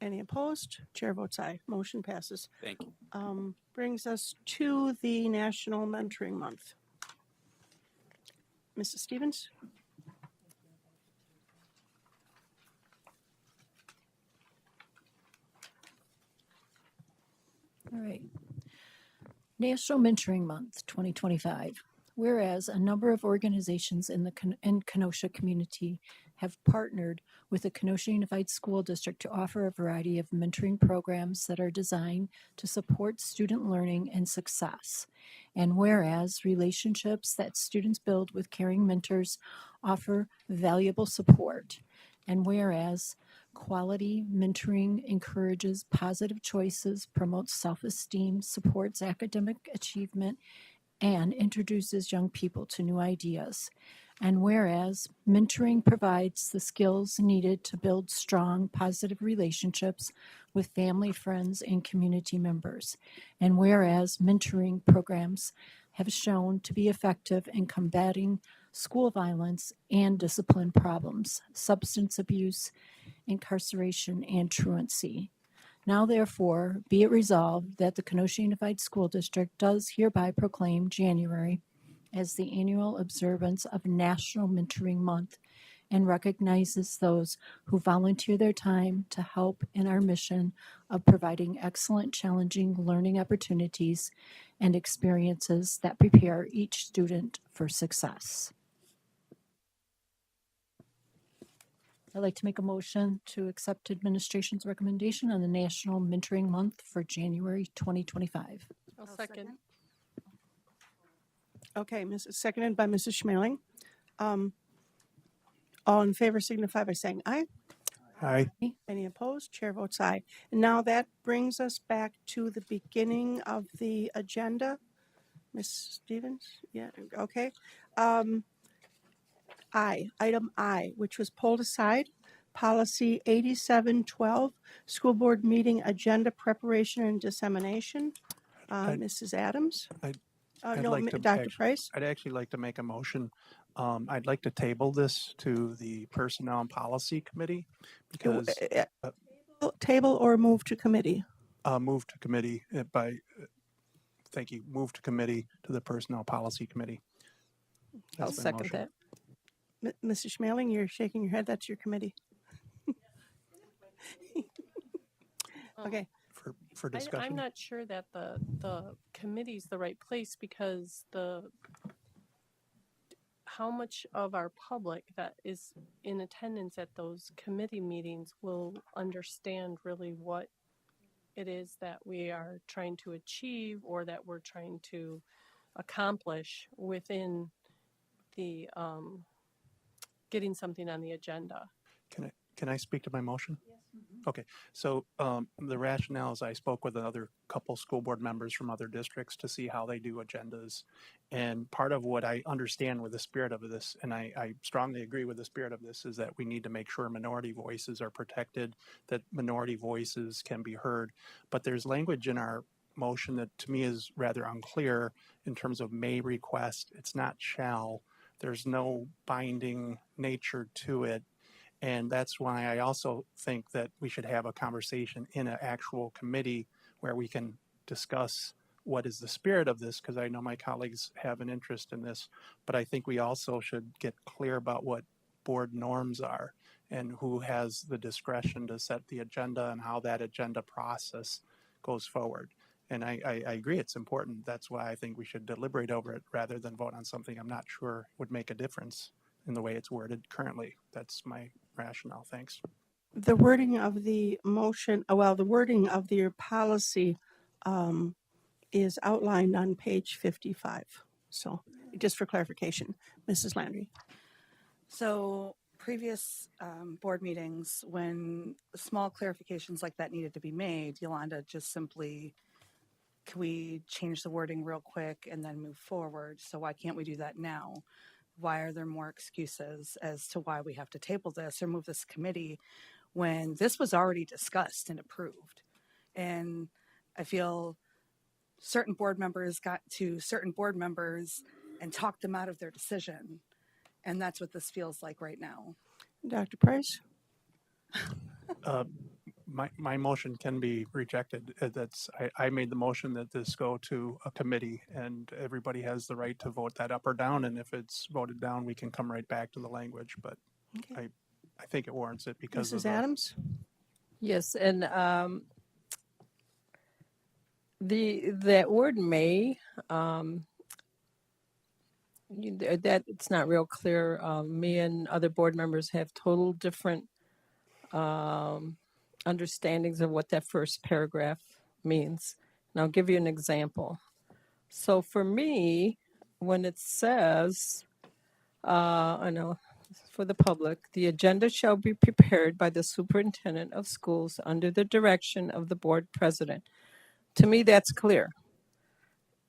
Any opposed? Chair votes aye. Motion passes. Thank you. Brings us to the National Mentoring Month. Mrs. Stevens? All right. National Mentoring Month 2025. Whereas a number of organizations in the Kenosha community have partnered with the Kenosha Unified School District to offer a variety of mentoring programs that are designed to support student learning and success. And whereas relationships that students build with caring mentors offer valuable support. And whereas quality mentoring encourages positive choices, promotes self-esteem, supports academic achievement, and introduces young people to new ideas. And whereas mentoring provides the skills needed to build strong, positive relationships with family, friends, and community members. And whereas mentoring programs have shown to be effective in combating school violence and discipline problems, substance abuse, incarceration, and truancy. Now, therefore, be it resolved that the Kenosha Unified School District does hereby proclaim January as the annual observance of National Mentoring Month and recognizes those who volunteer their time to help in our mission of providing excellent, challenging learning opportunities and experiences that prepare each student for success. I'd like to make a motion to accept administration's recommendation on the National Mentoring Month for January 2025. I'll second. Okay, seconded by Mrs. Schmeling. All in favor signify by saying aye. Aye. Any opposed? Chair votes aye. And now that brings us back to the beginning of the agenda. Ms. Stevens? Yeah, okay. Item I, which was pulled aside, policy 8712, school board meeting agenda preparation and dissemination. Mrs. Adams? I'd No, like to Dr. Price? I'd actually like to make a motion. I'd like to table this to the Personnel and Policy Committee because Table or move to committee? Move to committee thank you, move to committee to the Personnel Policy Committee. I'll That's my second motion. that. Mrs. Schmeling, you're shaking your head. That's your committee. Okay. For discussion. I'm not sure that the committee's the right place because how much of our public that is in attendance at those committee meetings will understand really what it is that we are trying to achieve or that we're trying to accomplish within the getting something on the agenda. Can I speak to my motion? Okay, so the rationale is I spoke with another couple school board members from other districts to see how they do agendas. And part of what I understand with the spirit of this, and I strongly agree with the spirit of this, is that we need to make sure minority voices are protected, that minority voices can be heard. But there's language in our motion that to me is rather unclear in terms of may request. It's not shall. There's no binding nature to it. And that's why I also think that we should have a conversation in an actual committee where we can discuss what is the spirit of this, because I know my colleagues have an interest in this, but I think we also should get clear about what board norms are and who has the discretion to set the agenda and how that agenda process goes forward. And I agree it's important. That's why I think we should deliberate over it rather than vote on something I'm not sure would make a difference in the way it's worded currently. That's my rationale. Thanks. The wording of the motion, the wording of the policy is outlined on page 55. So just for clarification, Mrs. Landry. So previous board meetings, when small clarifications like that needed to be made, Yolanda just simply, can we change the wording real quick and then move forward? So why can't we do that now? Why are there more excuses as to why we have to table this or move this committee when this was already discussed and approved? And I feel certain board members got to certain board members and talked them out of their decision. And that's what this feels like right now. Dr. Price? My motion can be rejected. I made the motion that this go to a committee, and everybody has the right to vote that up or down. And if it's voted down, we can come right back to the language. But Okay. I think it warrants it because Mrs. Adams? Yes, and that word may, that it's not real clear. Me and other board members have total different understandings of what that first paragraph means. And I'll give you an example. So for me, when it says, I know for the public, the agenda shall be prepared by the superintendent of schools under the direction of the board president. To me, that's clear.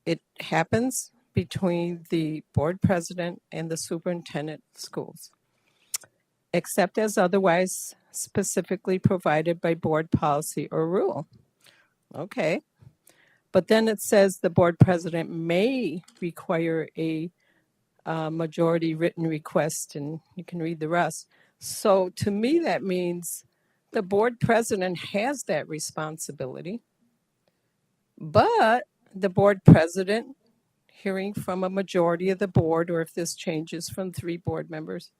It happens between the board president and the superintendent of schools, except as otherwise specifically provided by board policy or rule. Okay. But then it says the board president may require a majority written request, and you can read the rest. So to me, that means the board president has that responsibility, but the board president, hearing from a majority of the board, or if this changes from 3 board members,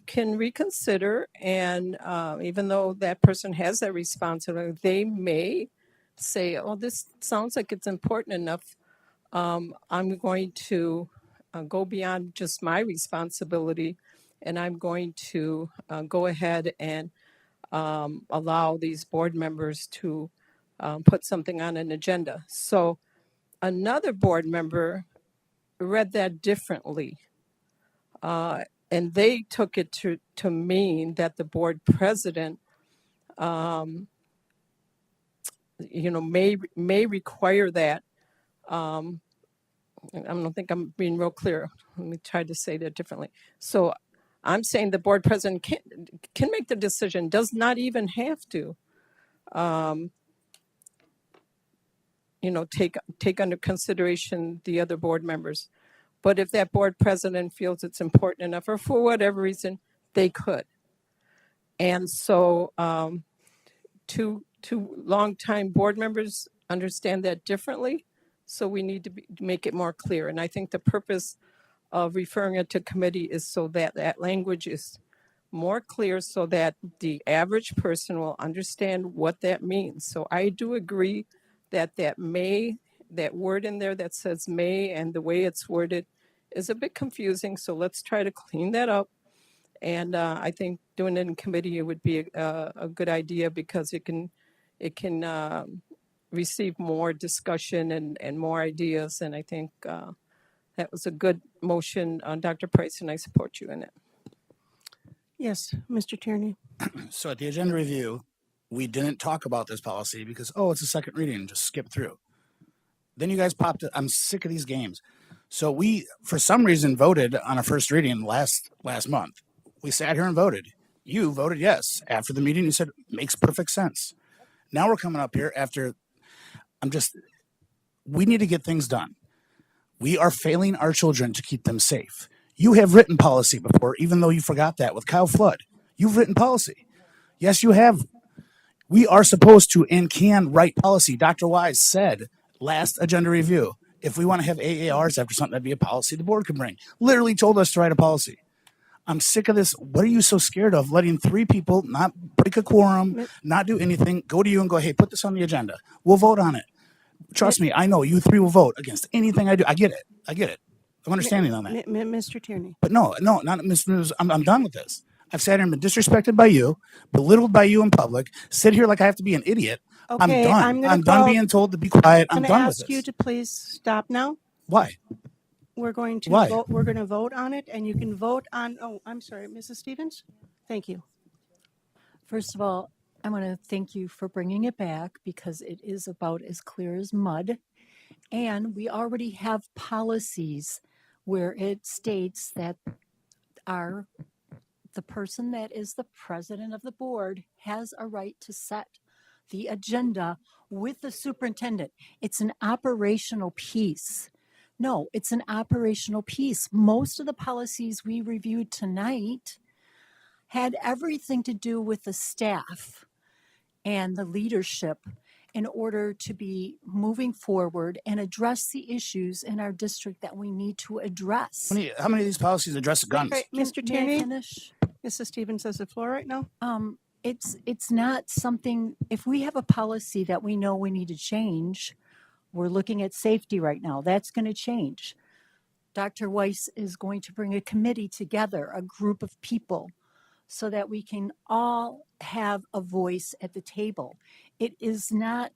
can reconsider, and even though that person has that responsibility, they may say, oh, this sounds like it's important enough. I'm going to go beyond just my responsibility, and I'm going to go ahead and allow these board members to put something on an agenda. So another board member read that differently. And they took it to mean that the board president, may require that. I don't think I'm being real clear. Let me try to say that differently. So I'm saying the board president can make the decision, does not even have to, take under consideration the other board members. But if that board president feels it's important enough, or for whatever reason, they could. And so 2 longtime board members understand that differently. So we need to make it more clear. And I think the purpose of referring it to committee is so that that language is more clear, so that the average person will understand what that means. So I do agree that that word in there that says may, and the way it's worded is a bit confusing. So let's try to clean that up. And I think doing it in committee would be a good idea, because it can it can receive more discussion and more ideas. And I think that was a good motion, Dr. Price, and I support you in it. Yes, Mr. Tierney. So at the agenda review, we didn't talk about this policy because, oh, it's a second reading, just skip through. Then you guys popped it. I'm sick of these games. So we, for some reason, voted on a first reading last month. We sat here and voted. You voted yes. After the meeting, you said, makes perfect sense. Now we're coming up here after, we need to get things done. We are failing our children to keep them safe. You have written policy before, even though you forgot that with Kyle Flood. You've written policy. Yes, you have. We are supposed to and can write policy. Dr. Wise said last agenda review, if we want to have AARs after something, that'd be a policy the board can bring. Literally told us to write a policy. I'm sick of this. What are you so scared of? Letting 3 people not break a quorum, not do anything, go to you and go, hey, put this on the agenda. We'll vote on it. Trust me, I know you 3 will vote against anything I do. I get it. I'm understanding on that. Mr. Tierney. But no, not Ms. News. I'm done with this. I've sat here and been disrespected by you, belittled by you in public, sit here like I have to be an idiot. Okay, I'm done. I'm done call- being told to be quiet. I'm I'm done going to with ask you this. to please stop now. Why? We're going to Why? vote. We're going to vote on it, and you can vote on. Oh, I'm sorry, Mrs. Stevens. Thank you. First of all, I want to thank you for bringing it back because it is about as clear as mud. And we already have policies where it states that the person that is the president of the board has a right to set the agenda with the superintendent. It's an operational piece. No, it's an operational piece. Most of the policies we reviewed tonight had everything to do with the staff and the leadership in order to be moving forward and address the issues in our district that we need to address. How many of these policies address guns? Okay, Mr. May I Tierney. finish? Mrs. Stevens has the floor right now. It's not something, if we have a policy that we know we need to change, we're looking at safety right now. That's going to change. Dr. Weiss is going to bring a committee together, a group of people, so that we can all have a voice at the table. It is not,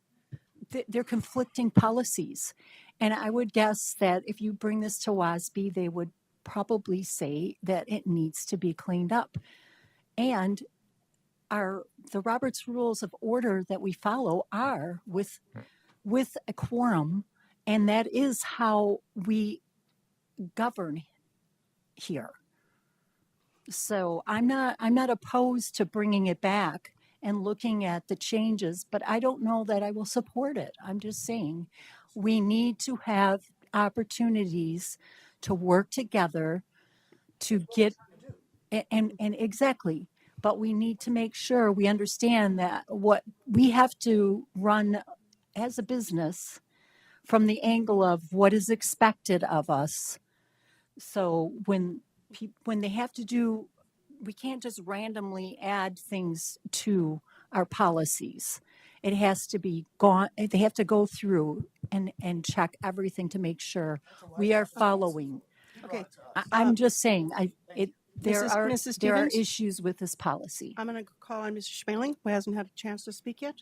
they're conflicting policies. And I would guess that if you bring this to WASB, they would probably say that it needs to be cleaned up. And the Robert's Rules of Order that we follow are with a quorum, and that is how we govern here. So I'm not opposed to bringing it back and looking at the changes, but I don't know that I will support it. I'm just saying we need to have opportunities to work together to get and exactly, but we need to make sure we understand that what we have to run as a business from the angle of what is expected of us. So when they have to do, we can't just randomly add things to our policies. It has to be gone. They have to go through and check everything to make sure we are following. Okay. I'm just saying, there Mrs. are Stevens? issues with this policy. I'm going to call on Mr. Schmeling, who hasn't had a chance to speak yet.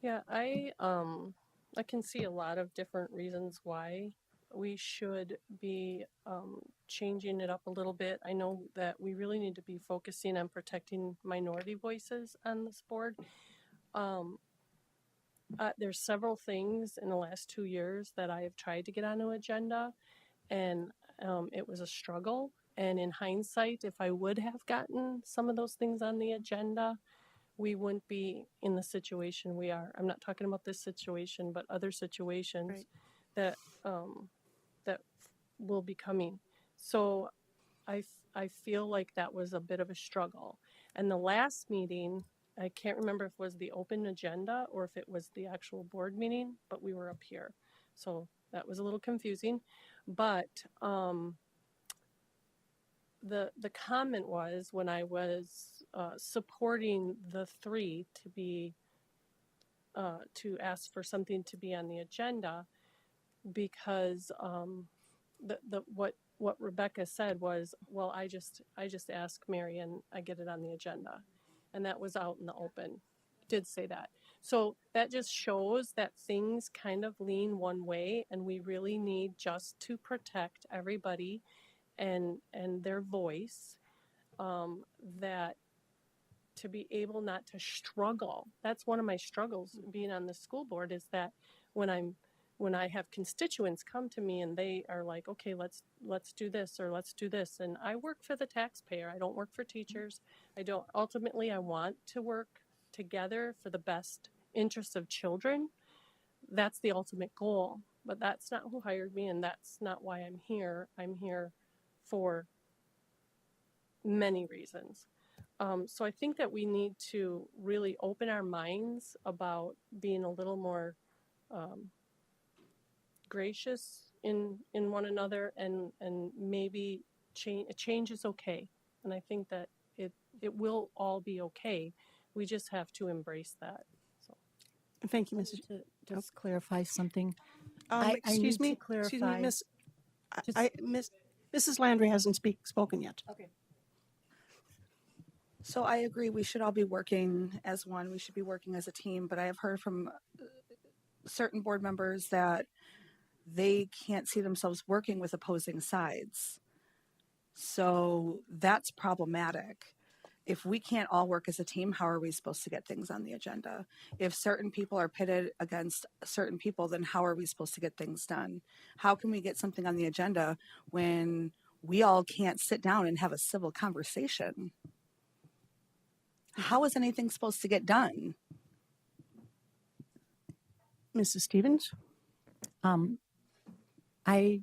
Yeah, I can see a lot of different reasons why we should be changing it up a little bit. I know that we really need to be focusing on protecting minority voices on this board. There's several things in the last 2 years that I have tried to get on an agenda, and it was a struggle. And in hindsight, if I would have gotten some of those things on the agenda, we wouldn't be in the situation we are. I'm not talking about this situation, but other situations that that will be coming. So I feel like that was a bit of a struggle. And the last meeting, I can't remember if it was the open agenda or if it was the actual board meeting, but we were up here. So that was a little confusing. But the comment was when I was supporting the 3 to be to ask for something to be on the agenda, because what Rebecca said was, well, I just ask Mary and I get it on the agenda, and that was out in the open. did say that. So that just shows that things kind of lean one way, and we really need just to protect everybody and their voice, that to be able not to struggle. That's one of my struggles being on the school board, is that when I have constituents come to me and they are like, okay, let's do this or let's do this, and I work for the taxpayer. I don't work for teachers. I want to work together for the best interest of children. That's the ultimate goal, but that's not who hired me, and that's not why I'm here. I'm here for many reasons. So I think that we need to really open our minds about being a little more gracious in one another, and maybe change is okay. And I think that it will all be okay. We just have to embrace that. So Thank you, Mrs. To just clarify something. Excuse me, Miss. Mrs. Landry hasn't spoken yet. Okay. So I agree, we should all be working as one. We should be working as a team, but I have heard from certain board members that they can't see themselves working with opposing sides. So that's problematic. If we can't all work as a team, how are we supposed to get things on the agenda? If certain people are pitted against certain people, then how are we supposed to get things done? How can we get something on the agenda when we all can't sit down and have a civil conversation? How is anything supposed to get done? Mrs. Stevens? I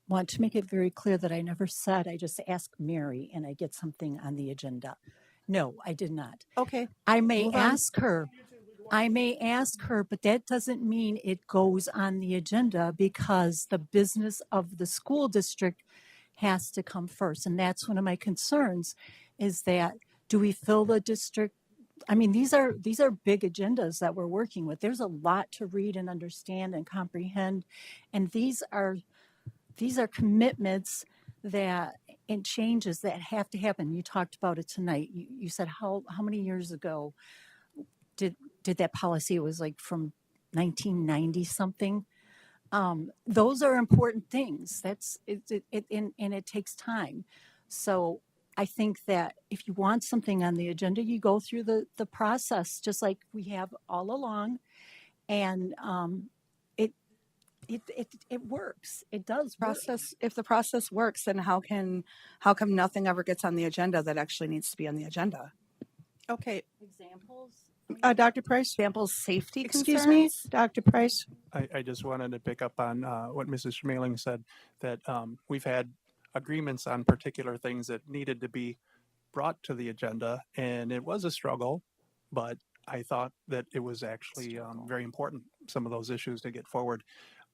want to make it very clear that I never said I just ask Mary and I get something on the agenda. No, I did not. Okay. I may Move on. ask her. I may ask her, but that doesn't mean it goes on the agenda, because the business of the school district has to come first. And that's one of my concerns, is that do we fill the district? I mean, these are big agendas that we're working with. There's a lot to read and understand and comprehend. And these are commitments that and changes that have to happen. You talked about it tonight. You said how many years ago did that policy? It was like from 1990 something. Those are important things. That's it, and it takes time. So I think that if you want something on the agenda, you go through the process just like we have all along, and it works. It does work. If the process works, then how come nothing ever gets on the agenda that actually needs to be on the agenda? Okay. Examples? Dr. Price? Examples, safety Excuse me, concerns? Dr. Price? I just wanted to pick up on what Mrs. Schmeling said, that we've had agreements on particular things that needed to be brought to the agenda, and it was a struggle, but I thought that it was actually very important, some of those issues to get forward.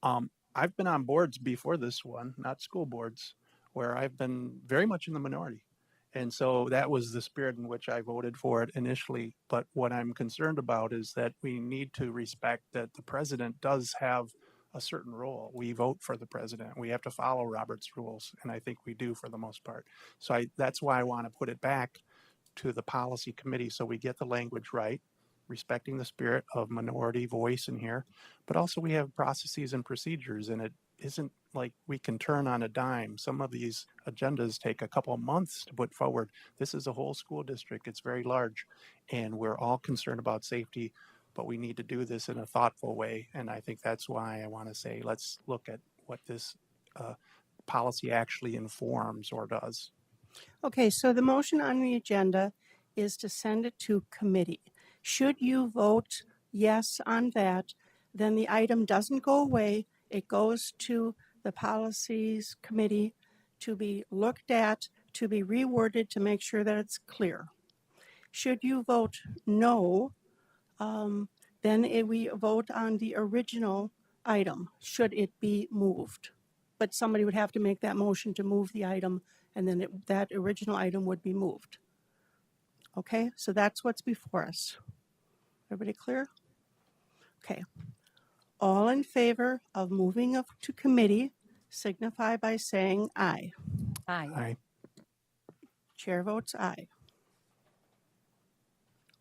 I've been on boards before this one, not school boards, where I've been very much in the minority. And so that was the spirit in which I voted for it initially. But what I'm concerned about is that we need to respect that the president does have a certain role. We vote for the president. We have to follow Robert's rules, and I think we do for the most part. So that's why I want to put it back to the policy committee so we get the language right, respecting the spirit of minority voice in here. But also we have processes and procedures, and it isn't like we can turn on a dime. Some of these agendas take a couple of months to put forward. This is a whole school district. It's very large, and we're all concerned about safety, but we need to do this in a thoughtful way. And I think that's why I want to say, let's look at what this policy actually informs or does. Okay, so the motion on the agenda is to send it to committee. Should you vote yes on that, then the item doesn't go away. It goes to the policies committee to be looked at, to be reworded to make sure that it's clear. Should you vote no, then we vote on the original item, should it be moved. But somebody would have to make that motion to move the item, and then that original item would be moved. Okay, so that's what's before us. Everybody clear? Okay. All in favor of moving up to committee signify by saying aye. Aye. Aye. Chair votes aye.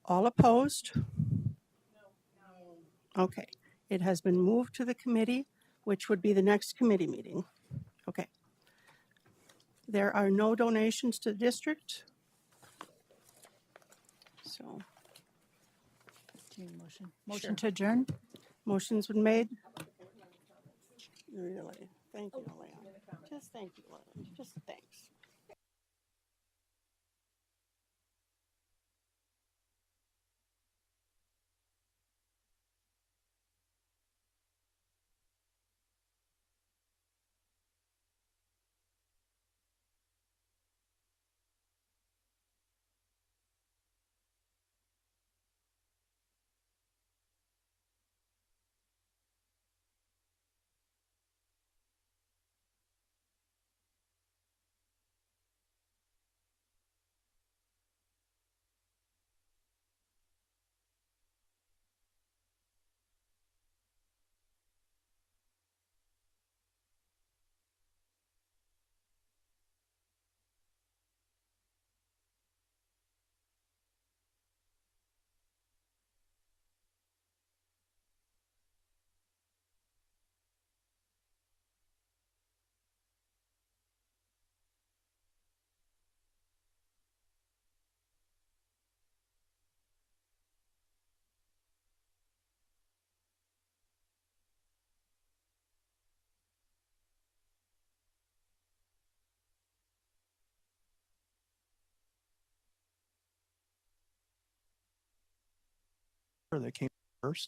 All opposed? Okay, it has been moved to the committee, which would be the next committee meeting. Okay. There are no donations to the district. So, Motion to adjourn? motion's been made. Really? Thank you, Luann. Just thank you, Luann. Just thanks. That came first.